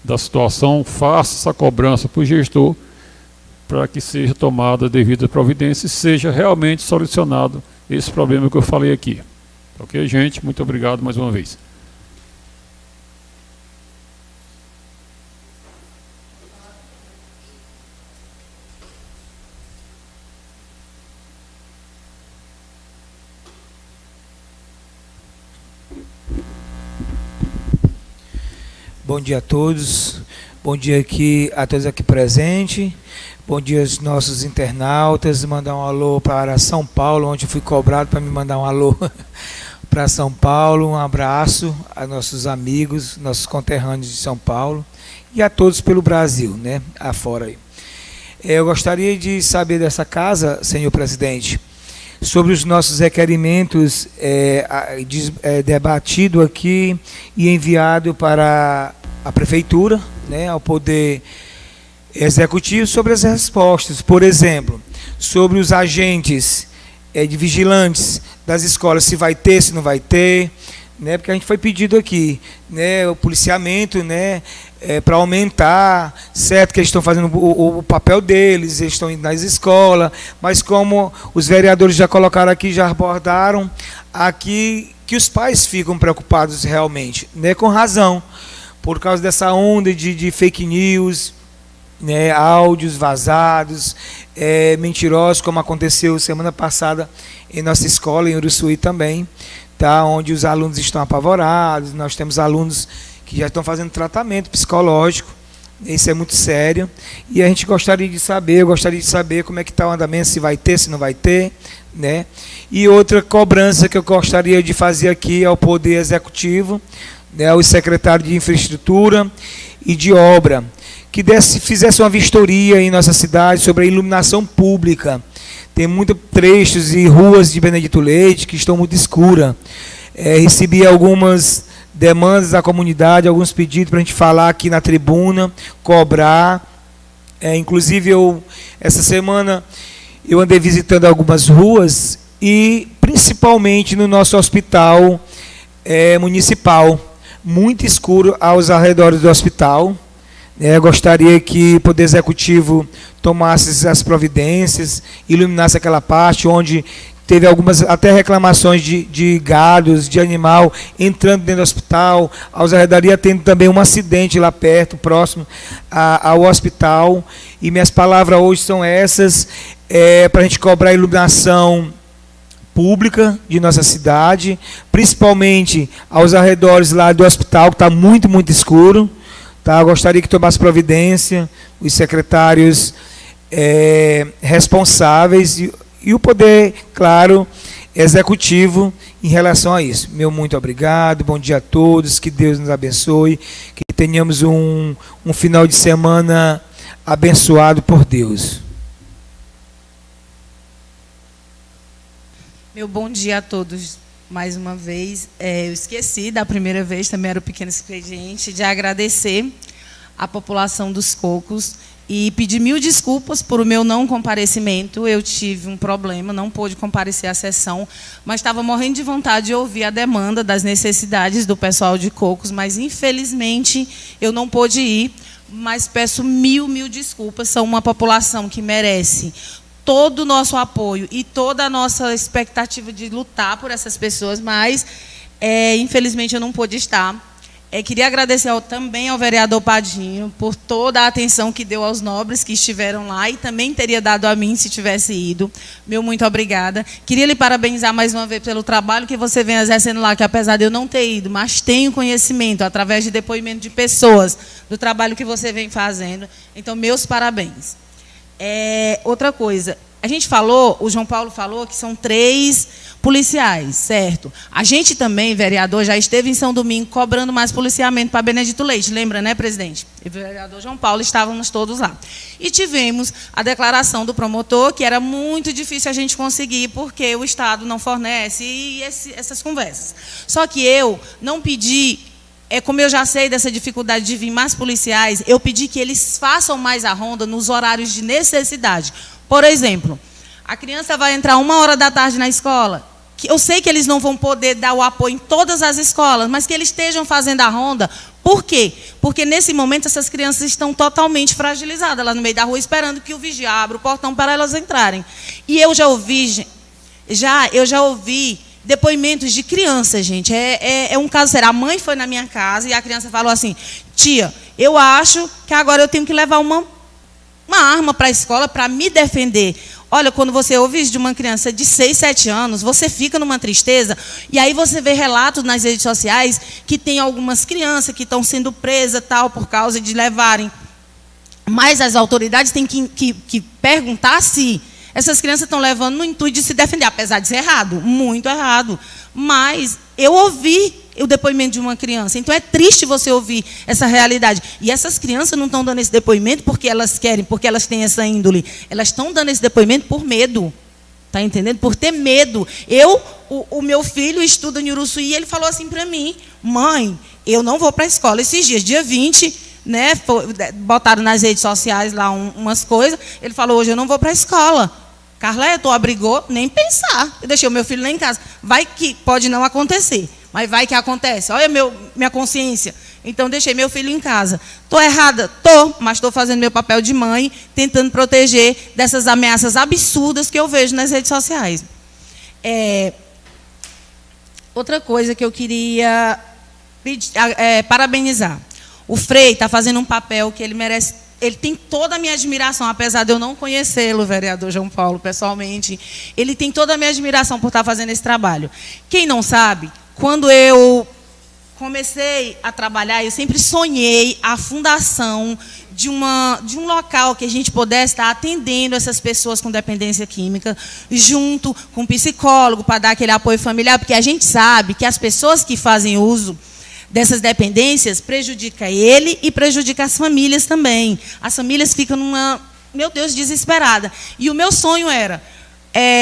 da situação façam essa cobrança para o gestor, para que seja tomada a devida providência e seja realmente solucionado esse problema que eu falei aqui. Ok, gente? Muito obrigado mais uma vez. Bom dia a todos. Bom dia aqui a todos aqui presentes. Bom dia aos nossos internautas. Mandar um alô para São Paulo, onde eu fui cobrado para me mandar um alô para São Paulo. Um abraço a nossos amigos, nossos conterrâneos de São Paulo e a todos pelo Brasil, né? Afora aí. Eu gostaria de saber dessa casa, senhor presidente, sobre os nossos requerimentos debatido aqui e enviado para a prefeitura, né, ao Poder Executivo, sobre as respostas. Por exemplo, sobre os agentes de vigilantes das escolas, se vai ter, se não vai ter, né, porque a gente foi pedido aqui, né, o policiamento, né, para aumentar, certo que eles estão fazendo o papel deles, eles estão indo nas escolas, mas como os vereadores já colocaram aqui, já abordaram aqui, que os pais ficam preocupados realmente, né, com razão, por causa dessa onda de fake news, né, áudios vazados, mentirosos, como aconteceu semana passada em nossa escola, em Uruçuí também, tá, onde os alunos estão apavorados. Nós temos alunos que já estão fazendo tratamento psicológico, isso é muito sério, e a gente gostaria de saber, como é que está o andamento, se vai ter, se não vai ter, né? E outra cobrança que eu gostaria de fazer aqui ao Poder Executivo, né, aos secretários de Infraestrutura e de Obra, que fizesse uma vistoria em nossa cidade sobre a iluminação pública. Tem muitos trechos e ruas de Benedito Leite que estão muito escuras. Recebi algumas demandas da comunidade, alguns pedidos para a gente falar aqui na tribuna, cobrar. Inclusive, essa semana, eu andei visitando algumas ruas e, principalmente, no nosso hospital municipal, muito escuro aos arredores do hospital. Gostaria que o Poder Executivo tomasse as providências, iluminasse aquela parte onde teve algumas até reclamações de gados, de animal entrando dentro do hospital, aos arredores, tendo também um acidente lá perto, próximo ao hospital. E minhas palavras hoje são essas, para a gente cobrar a iluminação pública de nossa cidade, principalmente aos arredores lá do hospital, que está muito, muito escuro. Tá, eu gostaria que tomasse providência, os secretários responsáveis e o Poder, claro, Executivo em relação a isso. Meu muito obrigado, bom dia a todos, que Deus nos abençoe, que tenhamos um final de semana abençoado por Deus. Meu bom dia a todos. Mais uma vez, eu esqueci da primeira vez, também era o pequeno expediente, de agradecer à população dos Cocos e pedir 1000 desculpas por o meu não comparecimento. Eu tive um problema, não pude comparecer à sessão, mas estava morrendo de vontade de ouvir a demanda das necessidades do pessoal de Cocos, mas, infelizmente, eu não pude ir, mas peço 1000 desculpas. São uma população que merece todo o nosso apoio e toda a nossa expectativa de lutar por essas pessoas, mas, infelizmente, eu não pude estar. Queria agradecer também ao vereador Padinho por toda a atenção que deu aos nobres que estiveram lá e também teria dado a mim se tivesse ido. Meu muito obrigada. Queria lhe parabenizar mais uma vez pelo trabalho que você vem exercendo lá, que apesar de eu não ter ido, mas tenho conhecimento, através de depoimento de pessoas, do trabalho que você vem fazendo. Então, meus parabéns. Outra coisa, a gente falou, o João Paulo falou que são 3 policiais, certo? A gente também, vereador, já esteve em São Domingo cobrando mais policiamento para Benedito Leite, lembra, né, presidente? E o vereador João Paulo, estávamos todos lá. E tivemos a declaração do promotor, que era muito difícil a gente conseguir, porque o Estado não fornece, e essas conversas. Só que eu não pedi... como eu já sei dessa dificuldade de vir mais policiais, eu pedi que eles façam mais a ronda nos horários de necessidade. Por exemplo, a criança vai entrar 13h na escola, eu sei que eles não vão poder dar o apoio em todas as escolas, mas que eles estejam fazendo a ronda. Por quê? Porque, nesse momento, essas crianças estão totalmente fragilizadas lá no meio da rua, esperando que o vigia abra o portão para elas entrarem. E eu já ouvi, depoimentos de crianças, gente. É um caso sério. A mãe foi na minha casa e a criança falou assim: tia, eu acho que agora eu tenho que levar uma arma para a escola para me defender. Olha, quando você ouve isso de uma criança de 6, 7 anos, você fica numa tristeza, e aí você vê relatos nas redes sociais que tem algumas crianças que estão sendo presas tal, por causa de levarem. Mas as autoridades têm que perguntar se essas crianças estão levando no intuito de se defender, apesar de ser errado, muito errado. Mas eu ouvi o depoimento de uma criança, então é triste você ouvir essa realidade. E essas crianças não estão dando esse depoimento porque elas querem, porque elas têm essa índole. Elas estão dando esse depoimento por medo. Está entendendo? Por ter medo. O meu filho estuda em Uruçuí e ele falou assim para mim: mãe, eu não vou para a escola esses dias, dia 20, né, botaram nas redes sociais lá umas coisas. Ele falou: hoje eu não vou para a escola. Carla, tu abrigou? Nem pensar. Eu deixei o meu filho lá em casa. Vai que pode não acontecer, mas vai que acontece. Olha minha consciência. Então, deixei meu filho em casa. Estou errada? Estou, mas estou fazendo meu papel de mãe, tentando proteger dessas ameaças absurdas que eu vejo nas redes sociais. Outra coisa que eu queria parabenizar. O Frei está fazendo um papel que ele merece. Ele tem toda a minha admiração, apesar de eu não conhecê-lo, vereador João Paulo, pessoalmente. Ele tem toda a minha admiração por estar fazendo esse trabalho. Quem não sabe, quando eu comecei a trabalhar, eu sempre sonhei a fundação de um local que a gente pudesse estar atendendo essas pessoas com dependência química, junto com um psicólogo, para dar aquele apoio familiar, porque a gente sabe que as pessoas que fazem uso dessas dependências prejudica ele e prejudica as famílias também. As famílias ficam numa, meu Deus, desesperada. E o meu sonho era,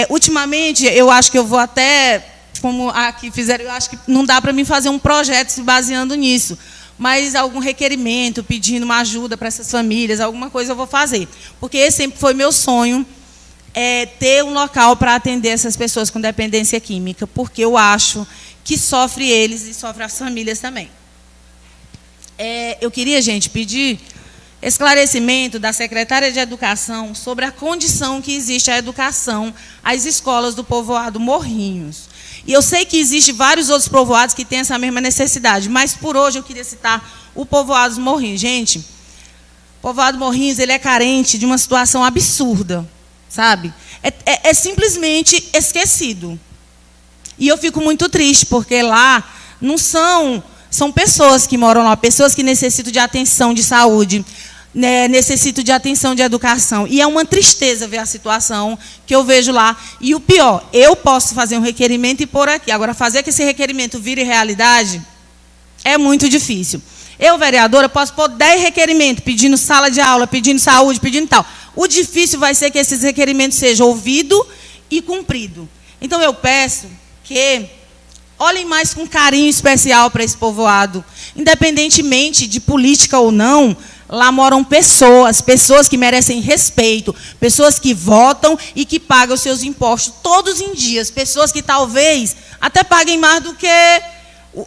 ultimamente, eu acho que eu vou até, como aqui fizeram, eu acho que não dá para mim fazer um projeto se baseando nisso, mas algum requerimento, pedindo uma ajuda para essas famílias, alguma coisa eu vou fazer. Porque esse sempre foi meu sonho, ter um local para atender essas pessoas com dependência química, porque eu acho que sofre eles e sofre as famílias também. Eu queria, gente, pedir esclarecimento da secretária de Educação sobre a condição que existe a educação às escolas do povoado Morrinhos. E eu sei que existem vários outros povoados que têm essa mesma necessidade, mas por hoje eu queria citar o povoado Morrinhos. Gente, o povoado Morrinhos, ele é carente de uma situação absurda, sabe? É simplesmente esquecido. E eu fico muito triste, porque lá não são pessoas que moram lá, pessoas que necessitam de atenção de saúde, né, necessitam de atenção de educação. E é uma tristeza ver a situação que eu vejo lá. E o pior, eu posso fazer um requerimento e pôr aqui. Agora, fazer que esse requerimento vire realidade é muito difícil. Eu, vereadora, posso pôr 10 requerimentos, pedindo sala de aula, pedindo saúde, pedindo tal. O difícil vai ser que esses requerimentos sejam ouvidos e cumpridos. Então, eu peço que olhem mais com carinho especial para esse povoado. Independentemente de política ou não, lá moram pessoas que merecem respeito, pessoas que votam e que pagam os seus impostos todos em dias, pessoas que talvez até paguem mais do que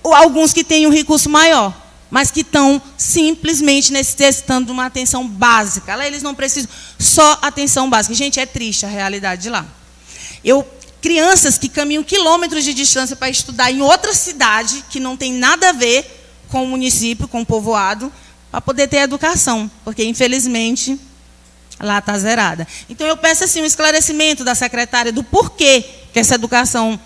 alguns que têm um recurso maior, mas que estão simplesmente necessitando de uma atenção básica. Lá eles não precisam só atenção básica. Gente, é triste a realidade de lá. Crianças que caminham quilômetros de distância para estudar em outra cidade, que não tem nada a ver com o município, com o povoado, para poder ter educação, porque, infelizmente, lá está zerada. Então, eu peço assim, um esclarecimento da secretária do porquê que essa educação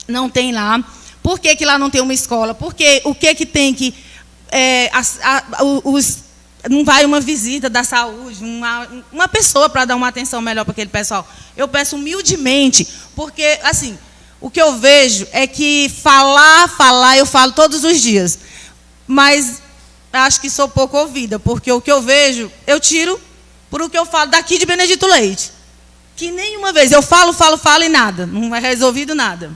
não tem lá, por que lá não tem uma escola, porque o que tem que... não vai uma visita da saúde, uma pessoa para dar uma atenção melhor para aquele pessoal. Eu peço humildemente, porque, assim, o que eu vejo é que falar, eu falo todos os dias, mas acho que sou pouco ouvida, porque o que eu vejo, eu tiro por o que eu falo daqui de Benedito Leite, que nenhuma vez eu falo e nada, não é resolvido nada.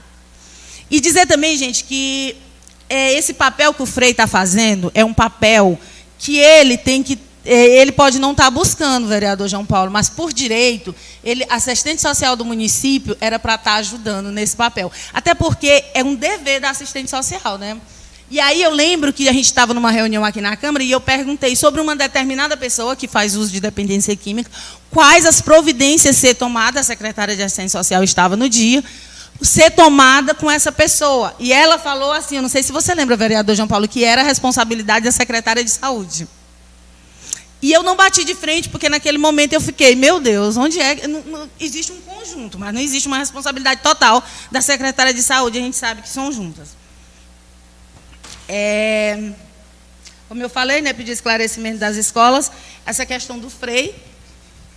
E dizer também, gente, que esse papel que o Frei está fazendo é um papel que ele pode não estar buscando, vereador João Paulo, mas por direito, assistente social do município era para estar ajudando nesse papel. Até porque é um dever da assistente social, né? E aí eu lembro que a gente estava numa reunião aqui na Câmara e eu perguntei sobre uma determinada pessoa que faz uso de dependência química, quais as providências ser tomadas, a secretária de assistência social estava no dia, ser tomada com essa pessoa. E ela falou assim, eu não sei se você lembra, vereador João Paulo, que era a responsabilidade da secretária de saúde. E eu não bati de frente, porque naquele momento eu fiquei, meu Deus, onde é? Existe um conjunto, mas não existe uma responsabilidade total da secretária de saúde, a gente sabe que são juntas. Como eu falei, né, pedi esclarecimento das escolas, essa questão do Frei,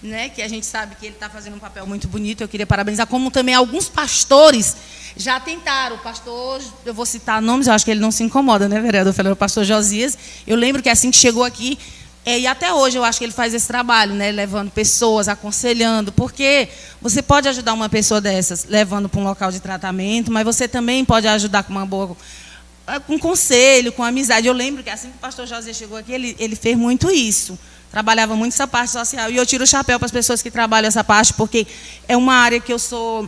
né, que a gente sabe que ele está fazendo um papel muito bonito, eu queria parabenizar, como também alguns pastores já tentaram. O pastor, eu vou citar nomes, eu acho que ele não se incomoda, né, vereador? O pastor Josias, eu lembro que assim que chegou aqui, e até hoje eu acho que ele faz esse trabalho, né, levando pessoas, aconselhando, porque você pode ajudar uma pessoa dessas, levando para um local de tratamento, mas você também pode ajudar com uma boa, com conselho, com amizade. Eu lembro que assim que o pastor José chegou aqui, ele fez muito isso, trabalhava muito essa parte social, e eu tiro o chapéu para as pessoas que trabalham essa parte, porque é uma área que eu sou,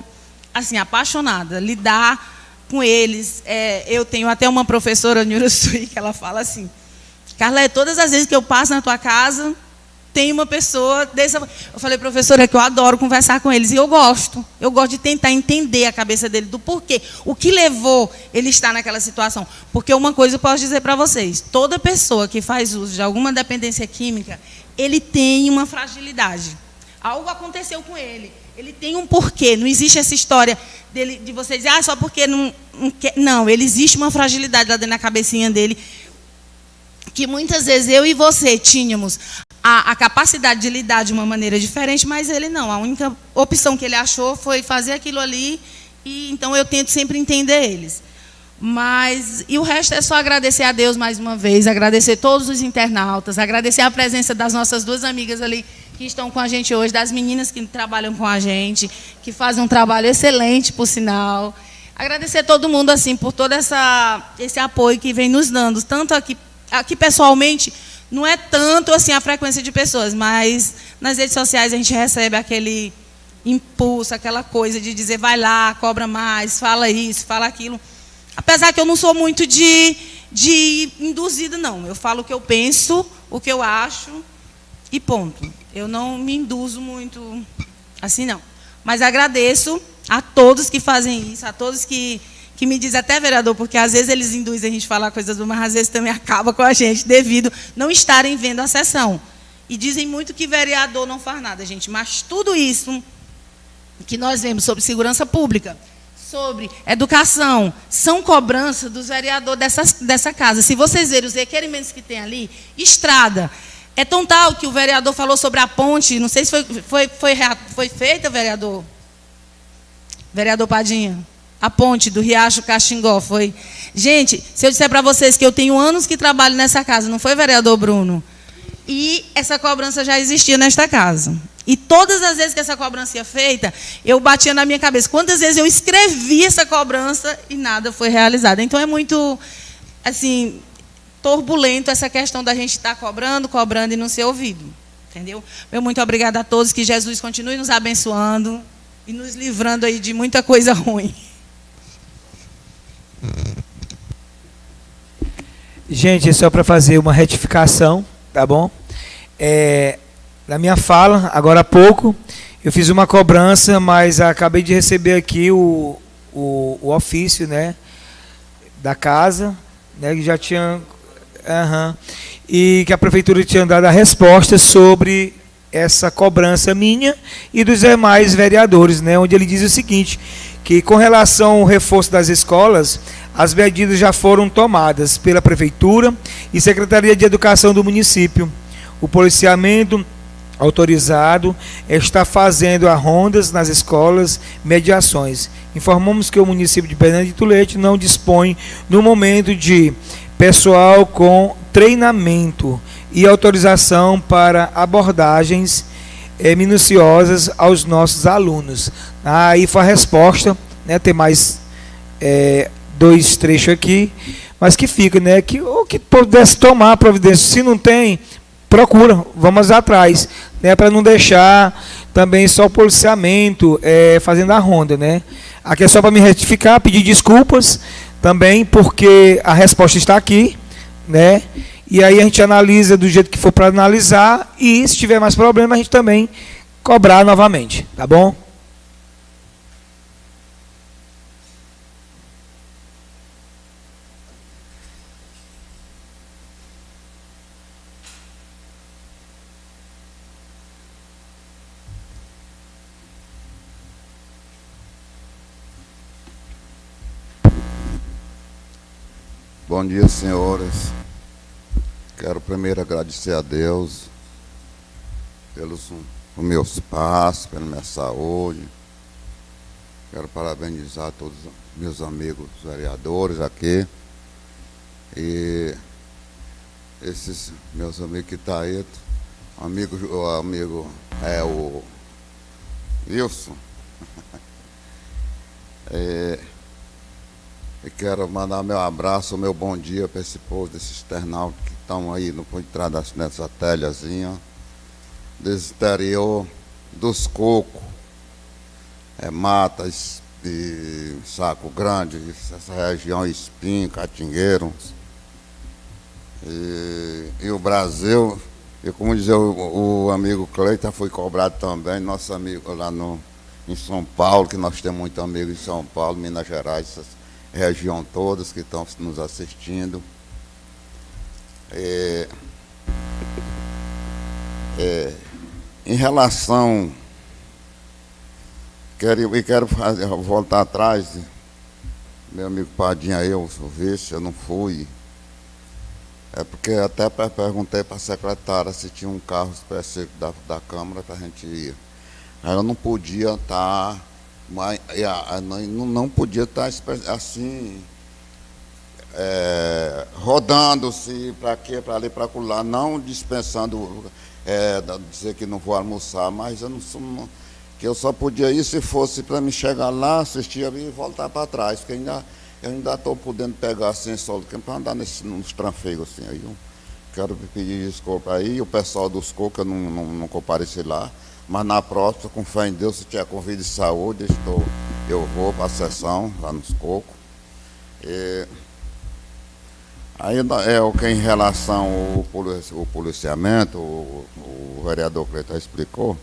assim, apaixonada, lidar com eles. Eu tenho até uma professora, Nurusui, que ela fala assim, Carla, todas as vezes que eu passo na tua casa, tem uma pessoa dessa... Eu falei, professora, é que eu adoro conversar com eles. E eu gosto de tentar entender a cabeça dele, do porquê. O que levou ele estar naquela situação. Porque uma coisa eu posso dizer para vocês, toda pessoa que faz uso de alguma dependência química, ele tem uma fragilidade. Algo aconteceu com ele. Ele tem um porquê. Não existe essa história dele, de você dizer, só porque não quer. Não, ele existe uma fragilidade lá dentro da cabecinha dele, que muitas vezes eu e você tínhamos a capacidade de lidar de uma maneira diferente, mas ele não. A única opção que ele achou foi fazer aquilo ali, e então eu tento sempre entender eles. E o resto é só agradecer a Deus mais uma vez, agradecer todos os internautas, agradecer a presença das nossas duas amigas ali que estão com a gente hoje, das meninas que trabalham com a gente, que fazem um trabalho excelente, por sinal. Agradecer todo mundo assim por todo esse apoio que vem nos dando, tanto aqui pessoalmente, não é tanto assim a frequência de pessoas, mas nas redes sociais a gente recebe aquele impulso, aquela coisa de dizer, vai lá, cobra mais, fala isso, fala aquilo. Apesar que eu não sou muito de induzida, não. Eu falo o que eu penso, o que eu acho, e ponto. Eu não me induzo muito assim, não. Mas agradeço a todos que fazem isso, a todos que me dizem, até vereador, porque às vezes eles induzem a gente a falar coisas boas, mas às vezes também acaba com a gente, devido não estarem vendo a sessão. E dizem muito que vereador não faz nada, gente. Mas tudo isso que nós vemos sobre segurança pública, sobre educação, são cobranças dos vereadores dessa casa. Se vocês verem os requerimentos que tem ali, estrada. É tão tal que o vereador falou sobre a ponte, não sei se foi feita, vereador? Vereador Padinha? A ponte do Riacho Caxingó, foi? Gente, se eu disser para vocês que eu tenho anos que trabalho nessa casa, não foi, vereador Bruno? E essa cobrança já existia nesta casa. E todas as vezes que essa cobrança ia feita, eu batia na minha cabeça. Quantas vezes eu escrevi essa cobrança e nada foi realizado. Então, é muito, assim, turbulento essa questão da gente estar cobrando e não ser ouvido. Entendeu? Meu muito obrigada a todos, que Jesus continue nos abençoando e nos livrando aí de muita coisa ruim. Gente, é só para fazer uma retificação, tá bom? Na minha fala, agora há pouco, eu fiz uma cobrança, mas acabei de receber aqui o ofício, né, da casa, né, que já tinha... e que a prefeitura tinha dado a resposta sobre essa cobrança minha e dos demais vereadores, né, onde ele diz o seguinte, que com relação ao reforço das escolas, as medidas já foram tomadas pela Prefeitura e Secretaria de Educação do município. O policiamento autorizado está fazendo a rondas nas escolas, mediações. Informamos que o município de Benedito Leite não dispõe, no momento, de pessoal com treinamento e autorização para abordagens minuciosas aos nossos alunos. Aí foi a resposta, né? Tem mais 2 trechos aqui, mas que fica, né? Que pudesse tomar providência. Se não tem, procura, vamos atrás, né? Para não deixar também só o policiamento fazendo a ronda, né? Aqui é só para me retificar, pedir desculpas também, porque a resposta está aqui, né? E aí a gente analisa do jeito que for para analisar, e se tiver mais problema, a gente também cobrar novamente, tá bom? Bom dia, senhores. Quero primeiro agradecer a Deus pelos meus passos, pela minha saúde. Quero parabenizar todos os meus amigos vereadores aqui. E esses meus amigos que estão aí, o amigo é o Wilson. E quero mandar meu abraço, meu bom dia para esse povo, desses internautas que estão aí por trás nessa telhazinha, desse interior dos cocos, matas de Saco Grande, essa região Espinho, Catingueiro. E o Brasil, e como diz o amigo Cleiton, foi cobrado também, nosso amigo lá em São Paulo, que nós temos muitos amigos em São Paulo, Minas Gerais, essas região todas que estão nos assistindo. Em relação, quero voltar atrás, meu amigo Padinha, eu não fui, porque até perguntei para a secretária se tinha um carro específico da Câmara para a gente ir. Aí eu não podia estar, mas não podia estar assim, rodando-se para quê, para ali, para lá, não dispensando, dizer que não vou almoçar, mas que eu só podia ir se fosse para me chegar lá, assistir ali e voltar para trás, porque eu ainda estou podendo pegar assim, só para andar nos trafegos assim. Aí eu quero pedir desculpa aí, o pessoal dos cocos, eu não compareci lá. Mas na próxima, com fé em Deus, se tiver convite de saúde, eu vou para a sessão, lá nos cocos. Aí o que em relação ao policiamento, o vereador Cleiton explicou,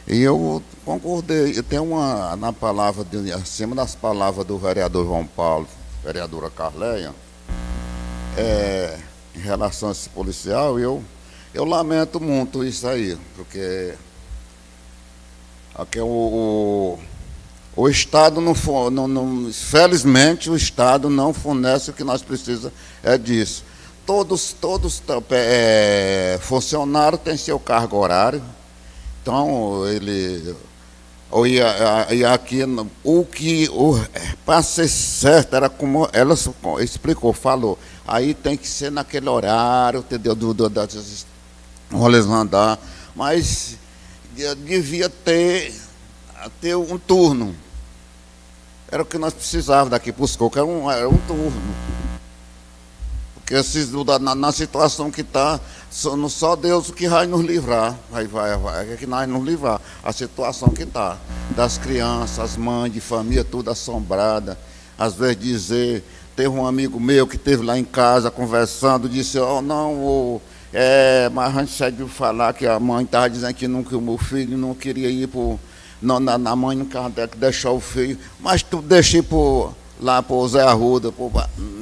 e eu concordei. Tem na palavra, acima das palavras do vereador João Paulo, vereadora Carleia, em relação a esse policial, eu lamento muito isso aí, porque aqui o Estado felizmente o Estado não fornece o que nós precisamos disso. Todos funcionários têm seu cargo horário, então e aqui para ser certo, era como ela explicou, falou, aí tem que ser naquele horário, entendeu, das rolês andar, mas devia ter um turno. Era o que nós precisávamos daqui para os cocos, era um turno. Porque na situação que está, só Deus que vai nos livrar, que nós nos livrar. A situação que está, das crianças, as mães de família, tudo assombrada. Às vezes teve um amigo meu que esteve lá em casa conversando, disse, mas a gente saiu de falar que a mãe estava dizendo que o meu filho não queria ir na mãe não quer deixar o filho, mas tu deixei lá para o Zé Arruda.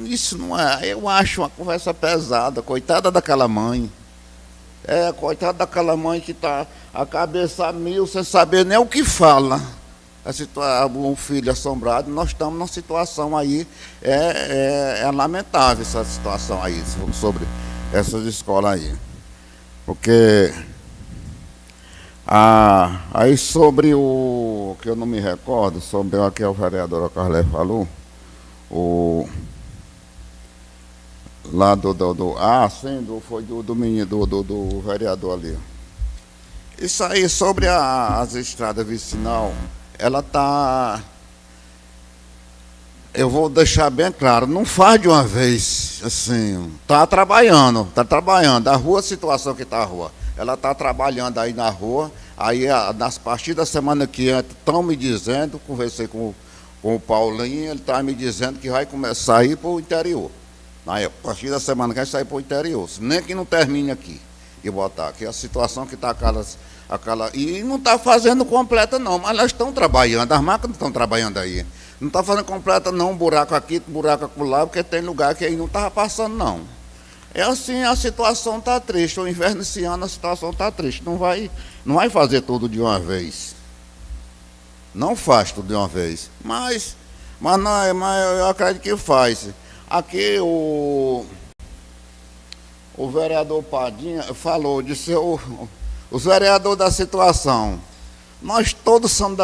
Isso não é, eu acho uma conversa pesada, coitada daquela mãe. Coitada daquela mãe que está a cabeça a mil, sem saber nem o que fala. Um filho assombrado, nós estamos numa situação aí, é lamentável essa situação aí, sobre essas escolas aí. Porque aí sobre o que eu não me recordo, sobre o que o vereador Carlé falou, lá foi do menino, do vereador ali. Isso aí sobre as estradas vicinal, ela está, eu vou deixar bem claro, não faz de uma vez, assim, está trabalhando, a rua, a situação que está a rua, ela está trabalhando aí na rua, aí nas partidas da semana que estão me dizendo, conversei com o Paulinho, ele está me dizendo que vai começar a ir para o interior, a partir da semana que vai sair para o interior, nem que não termine aqui, e botar aqui a situação que está e não está fazendo completa não, mas elas estão trabalhando, as máquinas estão trabalhando aí. Não está fazendo completa não, um buraco aqui, um buraco acolá, porque tem lugar que aí não estava passando não. É assim, a situação está triste, o inverno esse ano a situação está triste, não vai fazer tudo de uma vez. Não faz tudo de uma vez, mas eu acredito que faz. Aqui o vereador Padinha falou de ser os vereadores da situação. Nós todos somos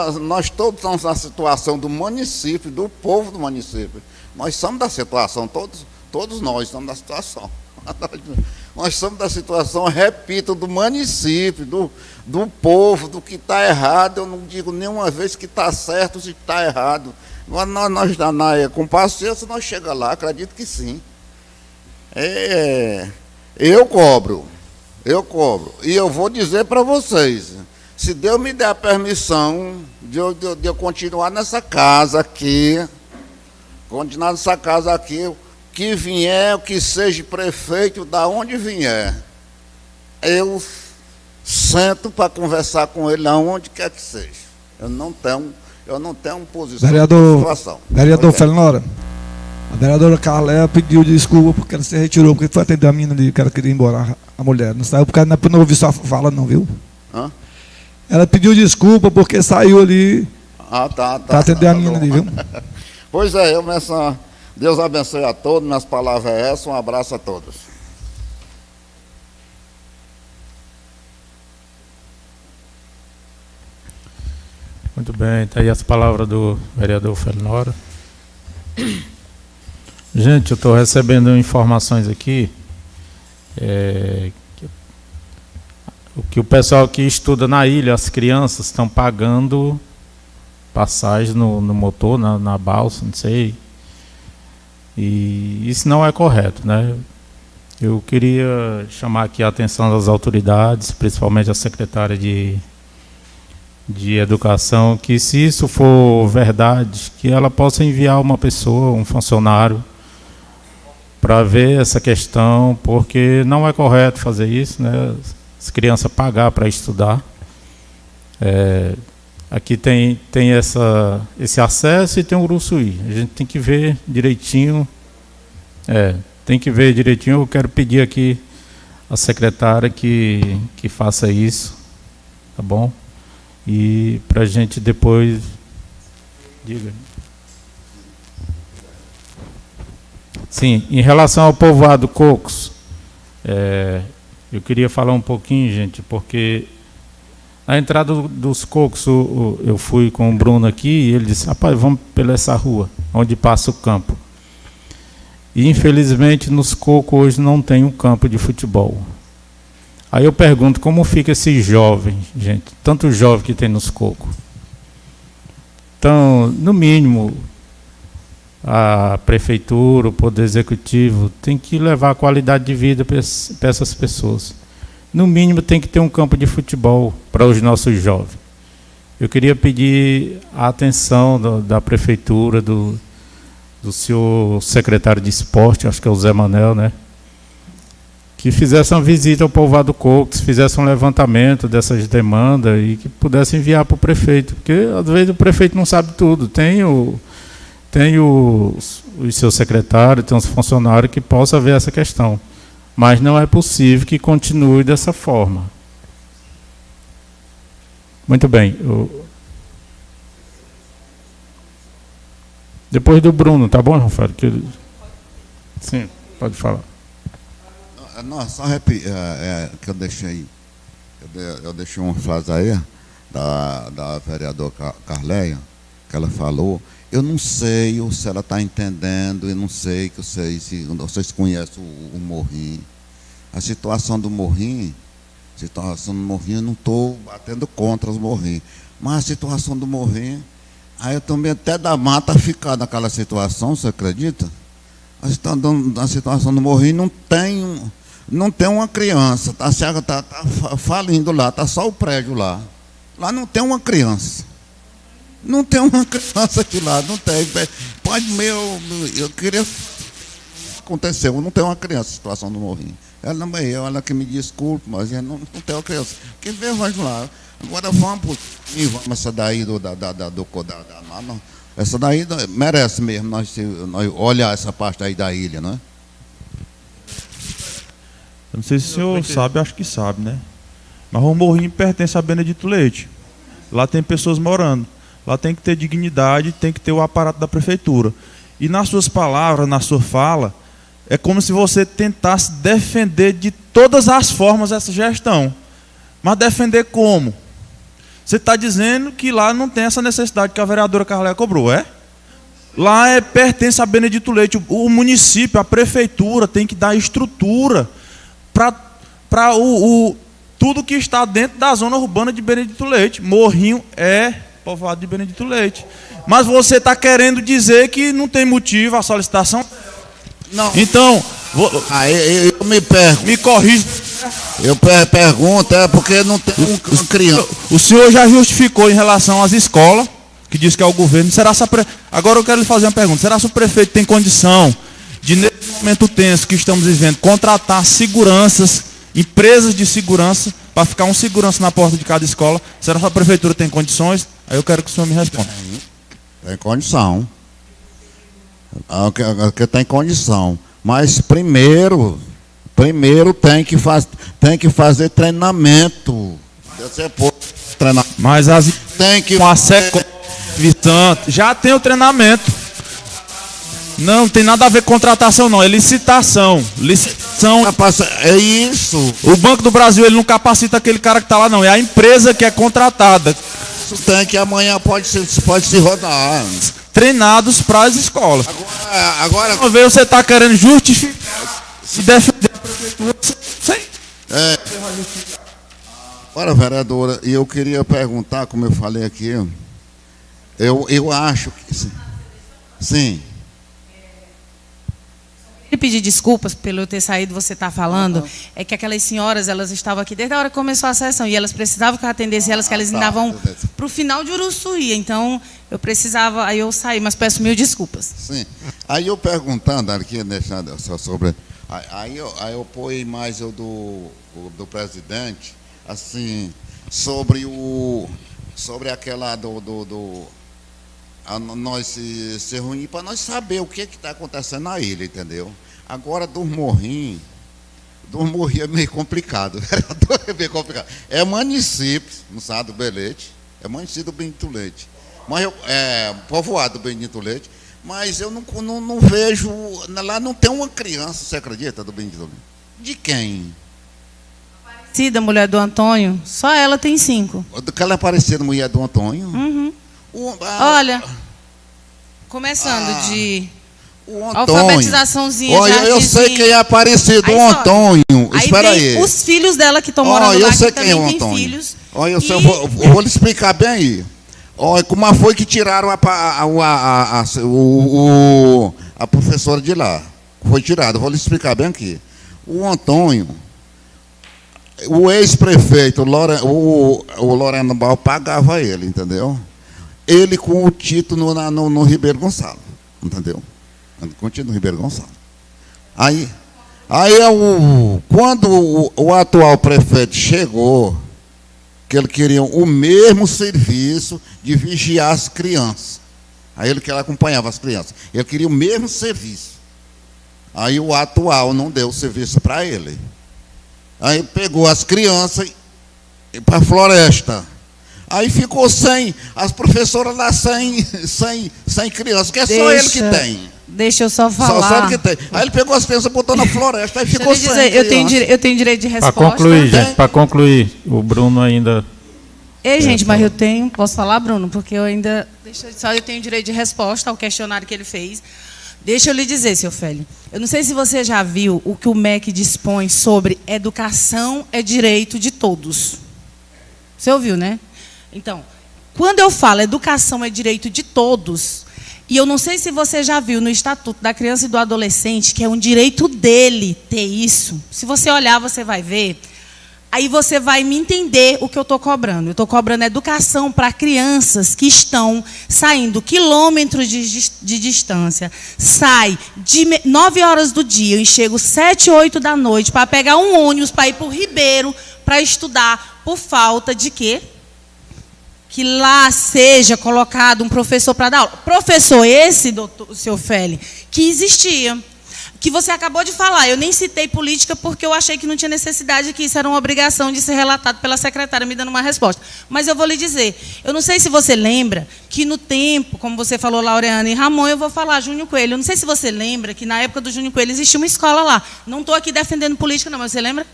da situação do município, do povo do município. Nós somos da situação, todos nós somos da situação. Nós somos da situação, repito, do município, do povo, do que está errado. Eu não digo nenhuma vez que está certo, se está errado. Com paciência, nós chegamos lá, acredito que sim. Eu cobro. E eu vou dizer para vocês, se Deus me der a permissão de eu continuar nessa casa aqui, que vier, que seja prefeito, da onde vier, eu sento para conversar com ele aonde quer que seja. Eu não tenho posição na situação. Vereador Fernora, a vereadora Carléia pediu desculpa porque ela se retirou, porque foi atender a menina ali, que ela queria ir embora, a mulher. Não saiu porque não ouviu sua fala não, viu? Hã? Ela pediu desculpa porque saiu ali tá. para atender a menina ali, viu? Pois é, Deus abençoe a todos, minhas palavras é essa, um abraço a todos. Muito bem, está aí as palavras do vereador Fernora. Gente, eu estou recebendo informações aqui, que o pessoal que estuda na ilha, as crianças estão pagando passagem no motor, na balsa, não sei. E isso não é correto, né? Eu queria chamar aqui a atenção das autoridades, principalmente a secretária de Educação, que se isso for verdade, que ela possa enviar uma pessoa, um funcionário, para ver essa questão, porque não é correto fazer isso, né? As crianças pagar para estudar. Aqui tem esse acesso e tem o Uruçuí. A gente tem que ver direitinho. Eu quero pedir aqui à secretária que faça isso, tá bom? E para a gente depois... Diga. Sim, em relação ao povoado Cocos, eu queria falar um pouquinho, gente, porque a entrada dos Cocos, eu fui com o Bruno aqui e ele disse, rapaz, vamos pela essa rua, onde passa o campo. E infelizmente nos Cocos hoje não tem um campo de futebol. Aí eu pergunto, como fica esse jovem, gente, tanto jovem que tem nos Cocos? Então, no mínimo, a prefeitura, o poder executivo, tem que levar a qualidade de vida para essas pessoas. No mínimo, tem que ter um campo de futebol para os nossos jovens. Eu queria pedir a atenção da prefeitura, do senhor secretário de esporte, acho que é o Zé Manel, né? Que fizesse uma visita ao povoado Cocos, fizesse um levantamento dessas demandas e que pudesse enviar para o prefeito, porque às vezes o prefeito não sabe tudo. Tem os seus secretários, tem os funcionários que possam ver essa questão. Mas não é possível que continue dessa forma. Muito bem. Depois do Bruno, tá bom, Rafael? Sim, pode falar. Não, só repetir, que eu deixei uma frase aí da vereadora Carléia, que ela falou. Eu não sei se ela está entendendo, eu não sei se vocês conhecem o Morrinho. A situação do Morrinho, eu não estou batendo contra os Morrinhos, mas a situação do Morrinho, aí eu também até da mata ficar naquela situação, você acredita? A situação do Morrinho não tem uma criança, tá falindo lá, está só o prédio lá. Lá não tem uma criança. Não tem uma criança aqui lá, não tem. Eu queria... Aconteceu, não tem uma criança, a situação do Morrinho. Ela que me desculpe, mas não tem uma criança. Que vê, vamos lá. Agora vamos essa daí essa daí merece mesmo nós olhar essa parte aí da ilha, não é? Eu não sei se o senhor sabe, acho que sabe, né? Mas o Morrinho pertence a Benedito Leite. Lá tem pessoas morando. Lá tem que ter dignidade, tem que ter o aparato da prefeitura. E nas suas palavras, na sua fala, é como se você tentasse defender de todas as formas essa gestão. Mas defender como? Você está dizendo que lá não tem essa necessidade que a vereadora Carléia cobrou, é? Lá pertence a Benedito Leite. O município, a prefeitura tem que dar estrutura para tudo que está dentro da zona urbana de Benedito Leite. Morrinho é povoado de Benedito Leite. Mas você está querendo dizer que não tem motivo a solicitação? Não. Então, Eu me pergunto. me corrija. Eu pergunto, porque não tem uma criança. O senhor já justificou em relação às escolas, que diz que é o governo. Agora eu quero lhe fazer uma pergunta. Será que o prefeito tem condição de, nesse momento tenso que estamos vivendo, contratar seguranças, empresas de segurança, para ficar um segurança na porta de cada escola? Será que a prefeitura tem condições? Aí eu quero que o senhor me responda. Tem condição. Que tem condição. Mas primeiro tem que fazer treinamento. Mas as Tem que com a Secom, já tem o treinamento. Não tem nada a ver com contratação, não. É licitação. Licitação. É isso. O Banco do Brasil ele não capacita aquele cara que está lá, não. É a empresa que é contratada. Tem que amanhã pode se rodar. Treinados para as escolas. Agora Uma vez você está querendo justificar e defender a prefeitura. Sim. Agora, vereadora, e eu queria perguntar, como eu falei aqui, eu acho que sim. Queria pedir desculpas pelo eu ter saído, você está falando, é que aquelas senhoras, elas estavam aqui desde a hora que começou a sessão, e elas precisavam que eu atendesse elas, que elas ainda vão para o final de Uruçuí, então eu precisava, aí eu saí, mas peço mil desculpas. Sim. Aí eu perguntando aqui, deixando só sobre... Aí eu pôs mais o do presidente, assim, sobre aquela nós se reunir para nós saber o que está acontecendo na ilha, entendeu? Agora dos morrinhos é meio complicado. É meio complicado. É município, não sabe, do Belete, é município do Benedito Leite. Mas povoado do Benedito Leite, mas eu não vejo, lá não tem uma criança, você acredita, do Benedito Leite? De quem? Da mulher do Antônio, só ela tem 5. Aquela aparecida mulher do Antônio? Uhum. Olha, começando de o Antônio. Alfabetizaçãozinha. Olha, eu sei quem é aparecido, o Antônio. Espera aí. Os filhos dela que estão morando lá, que também têm filhos. Olha, eu vou lhe explicar bem aí. Olha, como foi que tiraram a professora de lá? Foi tirada, vou lhe explicar bem aqui. O Antônio, o ex-prefeito, o Loreno Bal, pagava ele, entendeu? Ele com o título no Ribeiro Gonçalo, entendeu? Com o título no Ribeiro Gonçalo. Aí quando o atual prefeito chegou, que ele queria o mesmo serviço de vigiar as crianças. Aí ele acompanhava as crianças. Ele queria o mesmo serviço. Aí o atual não deu o serviço para ele. Aí pegou as crianças para a floresta. Aí ficou sem, as professoras lá sem crianças, que é só ele que tem. Deixa eu só falar. Só ele que tem. Aí ele pegou as crianças e botou na floresta, aí ficou sem. Eu tenho direito de resposta. Para concluir, gente, para concluir, o Bruno ainda... Ei, gente, mas eu tenho... Posso falar, Bruno? Porque eu ainda... eu tenho direito de resposta ao questionário que ele fez. Deixa eu lhe dizer, seu Félio. Eu não sei se você já viu o que o MEC dispõe sobre educação é direito de todos. Você ouviu, né? Então, quando eu falo educação é direito de todos, e eu não sei se você já viu no Estatuto da Criança e do Adolescente, que é um direito dele ter isso. Se você olhar, você vai ver. Aí você vai me entender o que eu estou cobrando. Eu estou cobrando educação para crianças que estão saindo quilômetros de distância. Sai de 9 horas do dia e chego 7, 8 da noite para pegar um ônibus para ir para o Ribeiro para estudar por falta de quê? Que lá seja colocado um professor para dar aula. Professor esse, doutor, seu Félix, que existia. que você acabou de falar. Eu nem citei política porque eu achei que não tinha necessidade, que isso era uma obrigação de ser relatado pela secretária me dando uma resposta. Mas eu vou lhe dizer, eu não sei se você lembra que no tempo, como você falou, Laureana e Ramon, eu vou falar Júnior Coelho. Eu não sei se você lembra que na época do Júnior Coelho existia uma escola lá. Não estou aqui defendendo política, não, mas você lembra?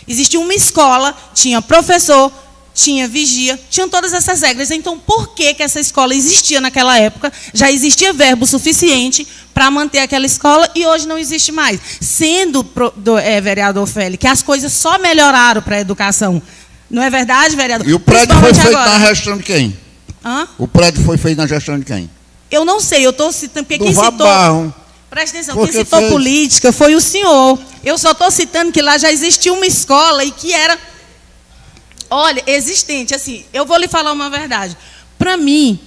Existia uma escola, tinha professor, tinha vigia, tinham todas essas regras. Então, por que essa escola existia naquela época? Já existia verbo suficiente para manter aquela escola e hoje não existe mais. Sendo, vereador Félix, que as coisas só melhoraram para a educação. Não é verdade, vereador? E o prédio foi feito na gestão de quem? Hã? O prédio foi feito na gestão de quem? Eu não sei, eu estou citando, porque quem citou... Presta atenção, Porque quem citou fez. política foi o senhor. Eu só estou citando que lá já existia uma escola e que era... Olha, existente, assim, eu vou lhe falar uma verdade. Para mim,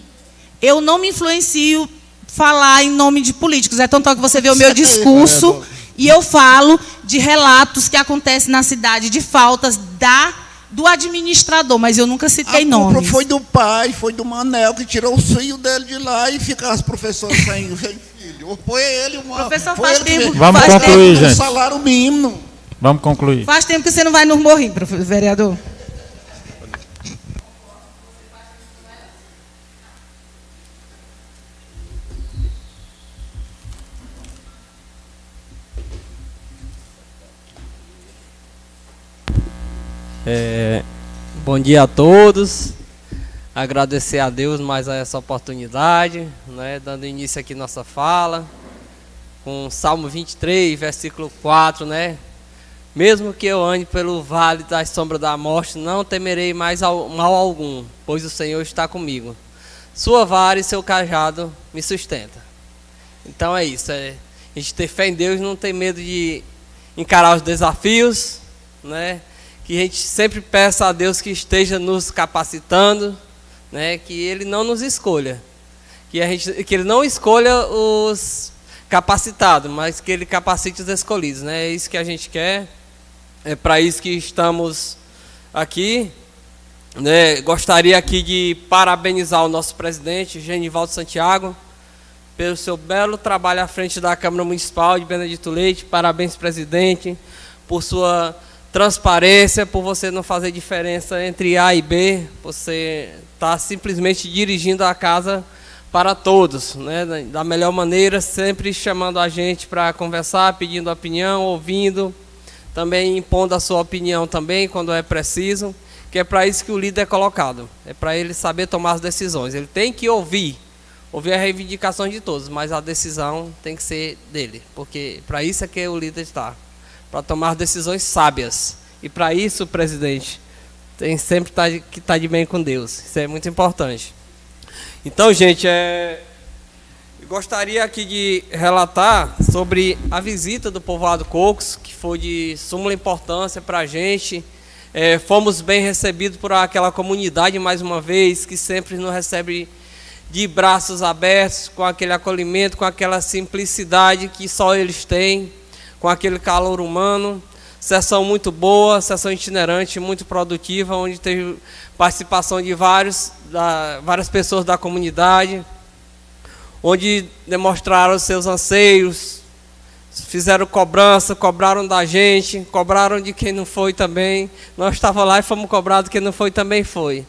eu não me influencio falar em nome de políticos. É tanto que você vê o meu discurso e eu falo de relatos que acontecem na cidade, de faltas do administrador, mas eu nunca citei nomes. A culpa foi do pai, foi do Manel, que tirou os filhos dele de lá e ficaram as professoras sem filho. Foi ele, professor, foi faz ele tempo. Vamos concluir, gente. Salário mínimo. Vamos concluir. Faz tempo que você não vai no Morrinho, vereador. Bom dia a todos, agradecer a Deus mais a essa oportunidade, né, dando início aqui nossa fala, com Salmo 23, versículo 4, né, mesmo que eu ande pelo vale da sombra da morte, não temerei mais mal algum, pois o Senhor está comigo, sua vara e seu cajado me sustenta. Então é isso, a gente ter fé em Deus, não ter medo de encarar os desafios, né, que a gente sempre peça a Deus que esteja nos capacitando, né, que Ele não nos escolha, que Ele não escolha os capacitados, mas que Ele capacite os escolhidos, né? É isso que a gente quer, é para isso que estamos aqui, né? Gostaria aqui de parabenizar o nosso presidente, Genivaldo Santiago, pelo seu belo trabalho à frente da Câmara Municipal de Benedito Leite. Parabéns, presidente, por sua transparência, por você não fazer diferença entre A e B, você está simplesmente dirigindo a casa para todos, né? Da melhor maneira, sempre chamando a gente para conversar, pedindo opinião, ouvindo, também impondo a sua opinião também, quando é preciso, que é para isso que o líder é colocado, é para ele saber tomar as decisões. Ele tem que ouvir as reivindicações de todos, mas a decisão tem que ser dele, porque para isso é que o líder está, para tomar decisões sábias. E para isso, presidente, tem sempre que estar de bem com Deus. Isso é muito importante. Então, gente, eu gostaria aqui de relatar sobre a visita do povoado Cocos, que foi de suma importância para a gente. Fomos bem recebidos por aquela comunidade, mais uma vez, que sempre nos recebe de braços abertos, com aquele acolhimento, com aquela simplicidade que só eles têm, com aquele calor humano. Sessão muito boa, sessão itinerante, muito produtiva, onde teve participação de várias pessoas da comunidade, onde demonstraram os seus anseios, fizeram cobrança, cobraram da gente, cobraram de quem não foi também. Nós estávamos lá e fomos cobrados, quem não foi também foi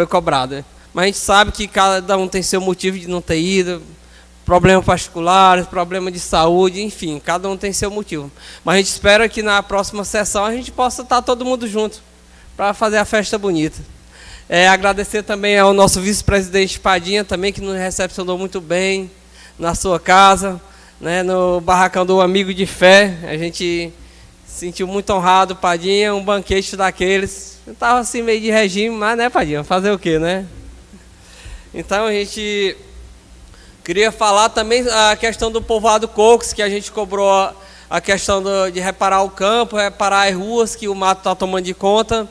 cobrado. Mas a gente sabe que cada um tem seu motivo de não ter ido, problemas particulares, problema de saúde, enfim, cada um tem seu motivo. Mas a gente espera que na próxima sessão a gente possa estar todo mundo junto para fazer a festa bonita. Agradecer também ao nosso vice-presidente Padinha, também, que nos recepcionou muito bem na sua casa, né, no barracão do Amigo de Fé. A gente se sentiu muito honrado, Padinha, um banquete daqueles. Eu estava assim meio de regime, mas né, Padinha, fazer o quê, né? Então a gente queria falar também a questão do povoado Cocos, que a gente cobrou a questão de reparar o campo, reparar as ruas que o mato está tomando de conta.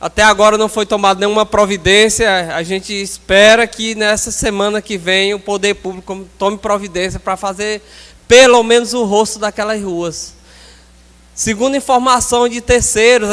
Até agora não foi tomada nenhuma providência. A gente espera que nessa semana que vem o poder público tome providência para fazer pelo menos o rosto daquelas ruas. Segundo informação de terceiros,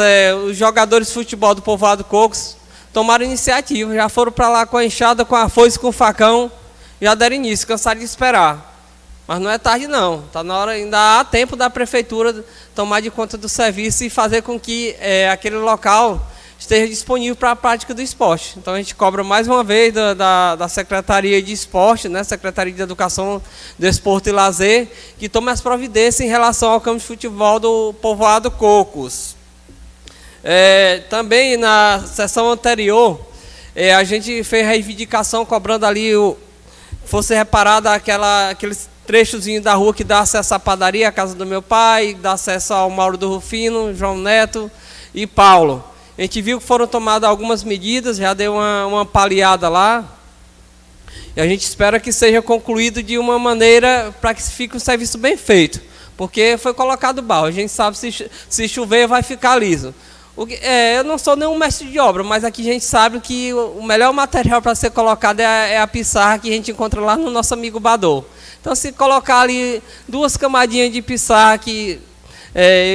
os jogadores de futebol do povoado Cocos tomaram iniciativa, já foram para lá com a enxada, com a foice, com o facão, já deram início, cansaram de esperar. Mas não é tarde não, tá na hora, ainda há tempo da prefeitura tomar de conta do serviço e fazer com que aquele local esteja disponível para a prática do esporte. Então a gente cobra mais uma vez da Secretaria de Esporte, né, Secretaria de Educação, Desporto e Lazer, que tome as providências em relação ao campo de futebol do povoado Cocos. Também na sessão anterior, a gente fez reivindicação cobrando ali fosse reparada aqueles trechozinho da rua que dá acesso à padaria, à casa do meu pai, dá acesso ao Mauro do Rufino, João Neto e Paulo. A gente viu que foram tomadas algumas medidas, já deu uma paliada lá. E a gente espera que seja concluído de uma maneira para que fique um serviço bem feito. Porque foi colocado barro. A gente sabe se chover vai ficar liso. Eu não sou nenhum mestre de obra, mas aqui a gente sabe que o melhor material para ser colocado é a pissarra que a gente encontra lá no nosso amigo Bador. Então, se colocar ali 2 camadinhas de pissarra, que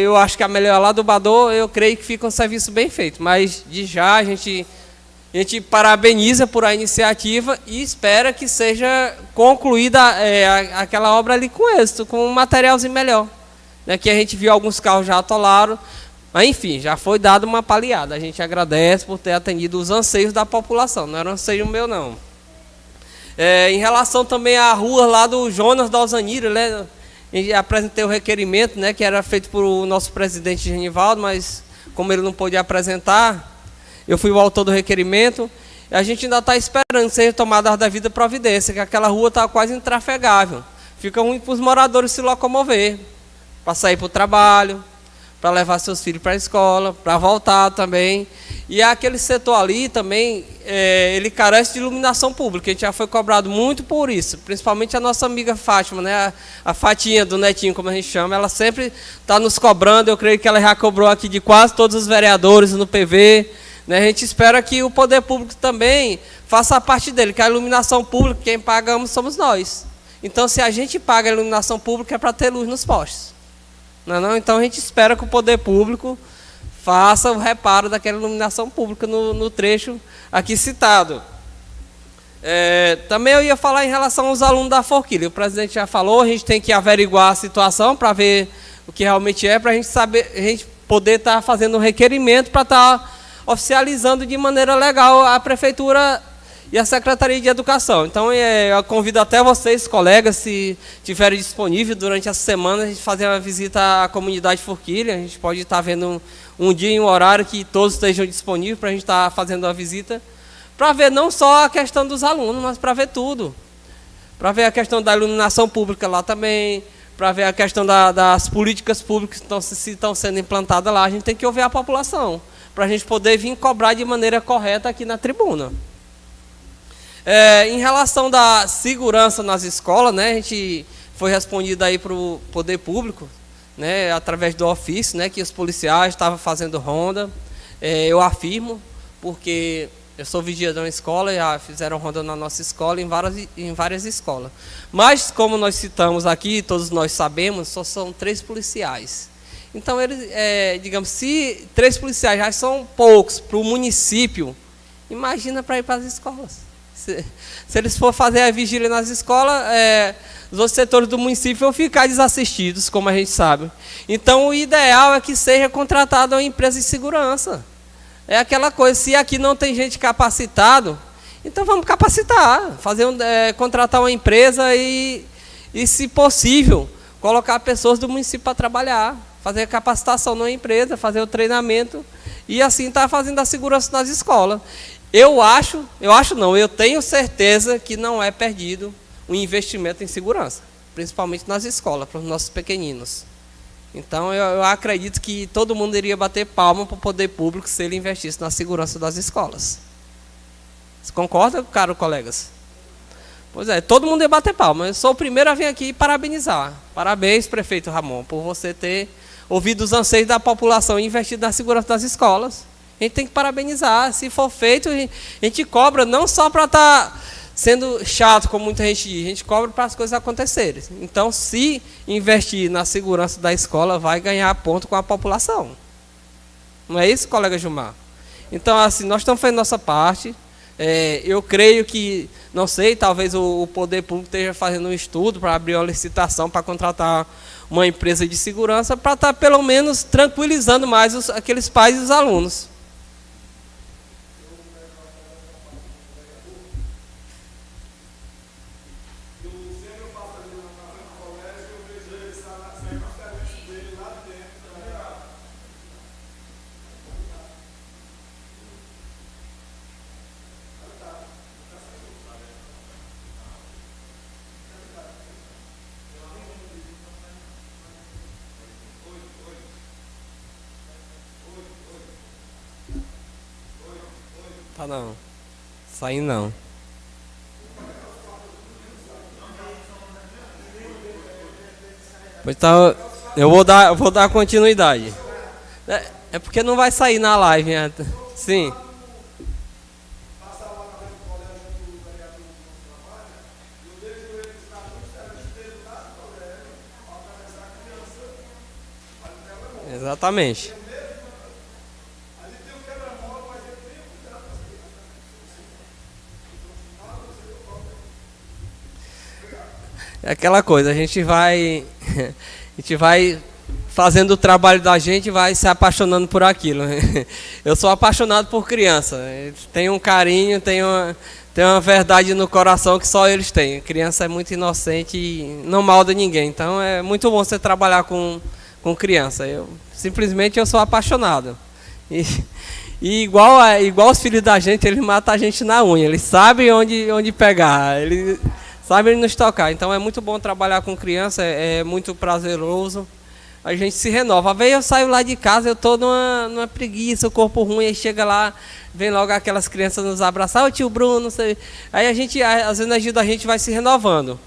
eu acho que a melhor lá do Bador, eu creio que fica um serviço bem feito. Mas, de já, a gente parabeniza por a iniciativa e espera que seja concluída aquela obra ali com êxito, com um materialzinho melhor. Que a gente viu alguns carros já atolaram. Mas, enfim, já foi dada uma paliada. A gente agradece por ter atendido os anseios da população. Não era um anseio meu, não. Em relação também à rua lá do Jonas da Alzanira, né? Apresentei o requerimento, né, que era feito por o nosso presidente Genivaldo, mas como ele não pôde apresentar, eu fui o autor do requerimento. E a gente ainda está esperando ser tomada a devida providência, que aquela rua está quase intrafegável. Fica ruim para os moradores se locomover, para sair para o trabalho, para levar seus filhos para a escola, para voltar também. E aquele setor ali também, ele carece de iluminação pública. A gente já foi cobrado muito por isso, principalmente a nossa amiga Fátima, né? A Fatinha do Netinho, como a gente chama, ela sempre está nos cobrando. Eu creio que ela já cobrou aqui de quase todos os vereadores no PV. Né? A gente espera que o poder público também faça a parte dele, que a iluminação pública, quem pagamos somos nós. Então, se a gente paga a iluminação pública, é para ter luz nos postes. Não? Então, a gente espera que o poder público faça o reparo daquela iluminação pública no trecho aqui citado. Também eu ia falar em relação aos alunos da Forquilha. O presidente já falou, a gente tem que averiguar a situação para ver o que realmente para a gente saber, a gente poder estar fazendo um requerimento para estar oficializando de maneira legal a Prefeitura e a Secretaria de Educação. Então, eu convido até vocês, colegas, se tiverem disponível durante essa semana, a gente fazer uma visita à comunidade Forquilha. A gente pode estar vendo um dia e um horário que todos estejam disponíveis para a gente estar fazendo uma visita, para ver não só a questão dos alunos, mas para ver tudo. Para ver a questão da iluminação pública lá também, para ver a questão das políticas públicas que estão sendo implantadas lá. A gente tem que ouvir a população, para a gente poder vir cobrar de maneira correta aqui na tribuna. Em relação da segurança nas escolas, né, a gente foi respondido aí para o poder público, né, através do ofício, né, que os policiais estavam fazendo ronda. Eu afirmo, porque eu sou vigia de uma escola, já fizeram ronda na nossa escola, em várias escolas. Mas, como nós citamos aqui, todos nós sabemos, só são 3 policiais. Então, digamos, se 3 policiais já são poucos para o município, imagina para ir para as escolas. Se eles for fazer a vigília nas escolas, os outros setores do município vão ficar desassistidos, como a gente sabe. Então, o ideal é que seja contratada uma empresa de segurança. É aquela coisa, se aqui não tem gente capacitada, então vamos capacitar, contratar uma empresa e, se possível, colocar pessoas do município para trabalhar, fazer a capacitação numa empresa, fazer o treinamento e assim estar fazendo a segurança nas escolas. Eu tenho certeza que não é perdido o investimento em segurança, principalmente nas escolas, para os nossos pequeninos. Então, eu acredito que todo mundo iria bater palma para o poder público se ele investisse na segurança das escolas. Você concorda, caros colegas? Pois é, todo mundo ia bater palma. Eu sou o primeiro a vir aqui parabenizar. Parabéns, prefeito Ramon, por você ter ouvido os anseios da população e investido na segurança das escolas. A gente tem que parabenizar. Se for feito, a gente cobra não só para estar sendo chato, como muita gente diz, a gente cobra para as coisas acontecerem. Então, se investir na segurança da escola, vai ganhar ponto com a população. Não é isso, colega Gilmar? Então, assim, nós estamos fazendo nossa parte. Eu creio que Não sei, talvez o poder público esteja fazendo um estudo para abrir uma licitação para contratar uma empresa de segurança para estar pelo menos tranquilizando mais aqueles pais e os alunos. Tá não. Sair não. Então, eu vou dar continuidade. É porque não vai sair na live, né? Sim. Exatamente. É aquela coisa, a gente vai fazendo o trabalho da gente e vai se apaixonando por aquilo. Eu sou apaixonado por criança. Tem um carinho, tem uma verdade no coração que só eles têm. Criança é muito inocente e não malda ninguém. Então é muito bom você trabalhar com criança. Simplesmente eu sou apaixonado. E igual os filhos da gente, eles matam a gente na unha. Eles sabem onde pegar. Eles sabem nos tocar. Então é muito bom trabalhar com criança, é muito prazeroso. A gente se renova. Às vezes eu saio lá de casa, eu estou numa preguiça, o corpo ruim, aí chega lá, vem logo aquelas crianças nos abraçar, o tio Bruno, não sei. Aí as energias da gente vai se renovando.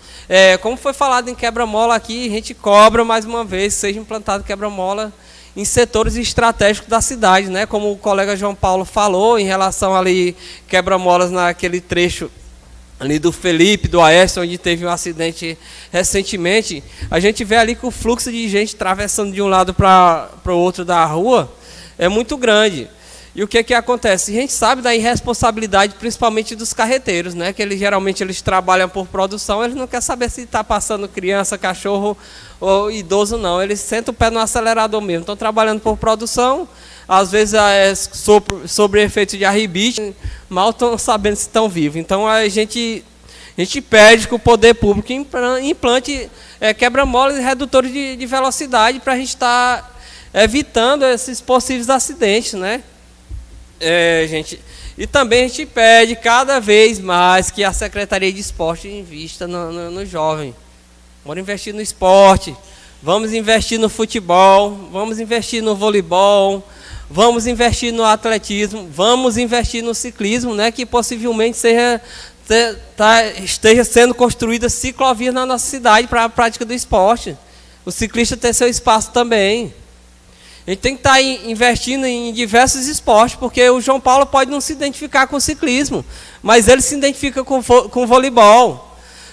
Como foi falado em quebra-mola aqui, a gente cobra mais uma vez, seja implantado quebra-mola em setores estratégicos da cidade, né? Como o colega João Paulo falou, em relação ali quebra-molas naquele trecho ali do Felipe, do Aécio, onde teve um acidente recentemente, a gente vê ali que o fluxo de gente atravessando de um lado para o outro da rua é muito grande. E o que acontece? A gente sabe da irresponsabilidade, principalmente dos carreteiros, né? Que geralmente eles trabalham por produção, eles não querem saber se está passando criança, cachorro ou idoso, não. Eles sentam o pé no acelerador mesmo. Estão trabalhando por produção, às vezes sobre efeito de arribite, mal estão sabendo se estão vivos. Então a gente pede que o poder público implante quebra-molas e redutores de velocidade para a gente estar evitando esses possíveis acidentes, né? E também a gente pede cada vez mais que a Secretaria de Esporte invista no jovem. Vamos investir no esporte, vamos investir no futebol, vamos investir no voleibol, vamos investir no atletismo, vamos investir no ciclismo, né, que possivelmente esteja sendo construída ciclovia na nossa cidade para a prática do esporte. O ciclista tem seu espaço também. A gente tem que estar investindo em diversos esportes, porque o João Paulo pode não se identificar com o ciclismo, mas ele se identifica com o voleibol.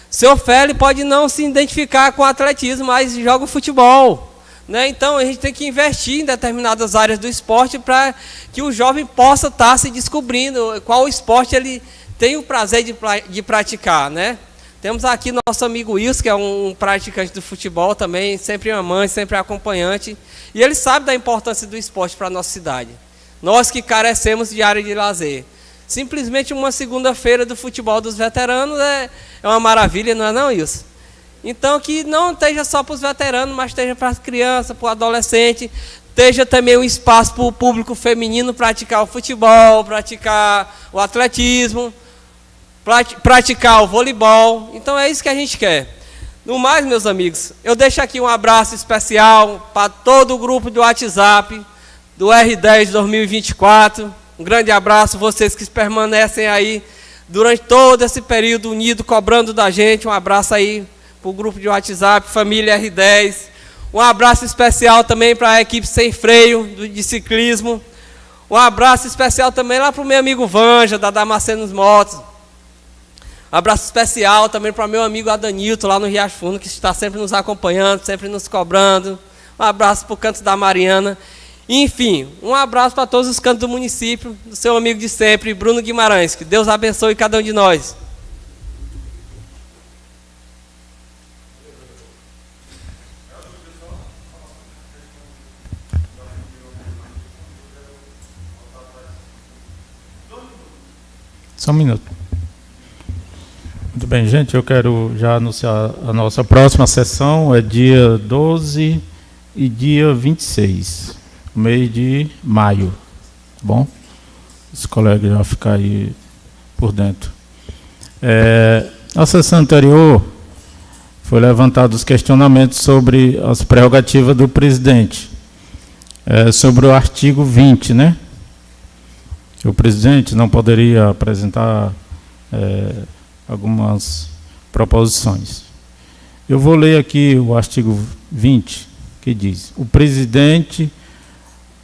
Seu Félix pode não se identificar com o atletismo, mas joga o futebol. Né? Então, a gente tem que investir em determinadas áreas do esporte para que o jovem possa estar se descobrindo qual esporte ele tem o prazer de praticar. Né? Temos aqui nosso amigo Wilson, que é um praticante do futebol também, sempre amante, sempre acompanhante. E ele sabe da importância do esporte para a nossa cidade. Nós que carecemos de área de lazer. Simplesmente uma segunda-feira do futebol dos veteranos é uma maravilha, não é não, Wilson? Então, que não esteja só para os veteranos, mas esteja para as crianças, para o adolescente, esteja também um espaço para o público feminino praticar o futebol, praticar o atletismo, praticar o voleibol. Então, é isso que a gente quer. No mais, meus amigos, eu deixo aqui um abraço especial para todo o grupo do WhatsApp, do R10 2024. Um grande abraço, vocês que permanecem aí durante todo esse período unido, cobrando da gente. Um abraço aí para o grupo de WhatsApp, família R10. Um abraço especial também para a equipe Sem Freio, de ciclismo. Um abraço especial também lá para o meu amigo Vanja, da Damascenos Motos. Um abraço especial também para meu amigo Adanilton, lá no Riacho Fundo, que está sempre nos acompanhando, sempre nos cobrando. Um abraço para o Canto da Mariana. Enfim, um abraço para todos os cantos do município, do seu amigo de sempre, Bruno Guimarães. Que Deus abençoe cada um de nós. Só um minuto. Muito bem, gente, eu quero já anunciar a nossa próxima sessão, é dia 12 e dia 26, mês de maio, tá bom? Os colegas já ficam aí por dentro. Na sessão anterior, foi levantado os questionamentos sobre as prerrogativas do presidente, sobre o artigo 20, né? O presidente não poderia apresentar algumas proposições. Eu vou ler aqui o artigo 20, que diz: o presidente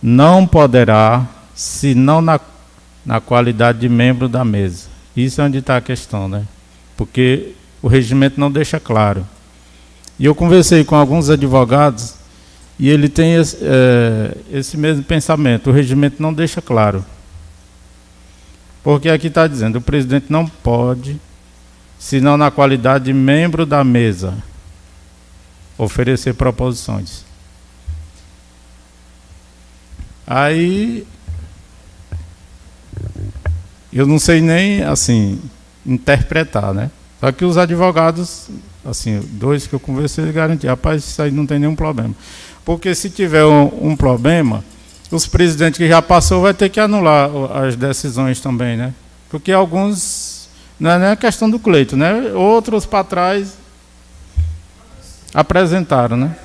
não poderá, senão na qualidade de membro da mesa. Isso é onde está a questão, né? Porque o regimento não deixa claro. E eu conversei com alguns advogados e ele tem esse mesmo pensamento. O regimento não deixa claro. Porque aqui está dizendo, o presidente não pode, senão na qualidade de membro da mesa, oferecer proposições. Aí, eu não sei nem, assim, interpretar, né? Só que os advogados, assim, dois que eu conversei, garantiram, rapaz, isso aí não tem nenhum problema. Porque se tiver um problema, os presidentes que já passou vai ter que anular as decisões também, né? Porque alguns, não é nem a questão do Cleito, né? Outros para trás apresentaram, né?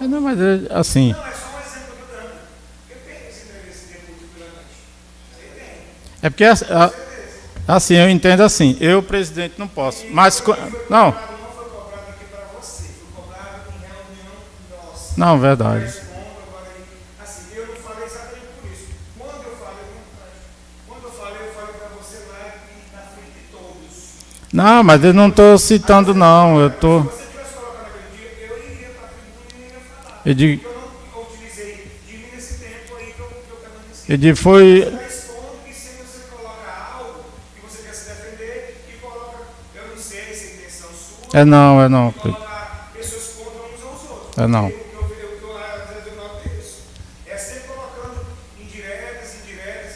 Não, mas assim. É porque assim, eu entendo assim, eu, presidente, não posso. Mas não. Não, verdade. Não, mas eu não estou citando, não. Eu estou. Eu digo, foi. É não. É não. É sempre colocando indiretas,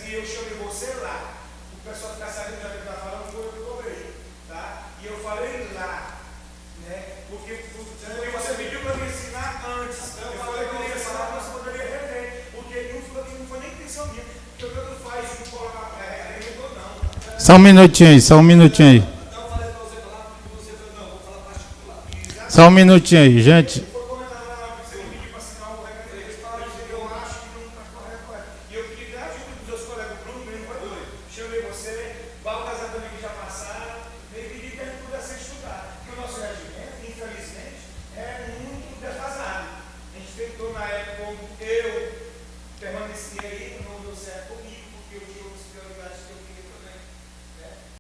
e eu chamei você lá. O pessoal fica sabendo que está falando, foi o que eu vejo, tá? E eu falei lá, né? Porque você pediu para me ensinar antes. Eu falei que eu ia falar, mas você poderia rever. Porque não foi nem intenção minha. Porque o que faz de colocar não. Só um minutinho aí. Só um minutinho aí, gente. Eu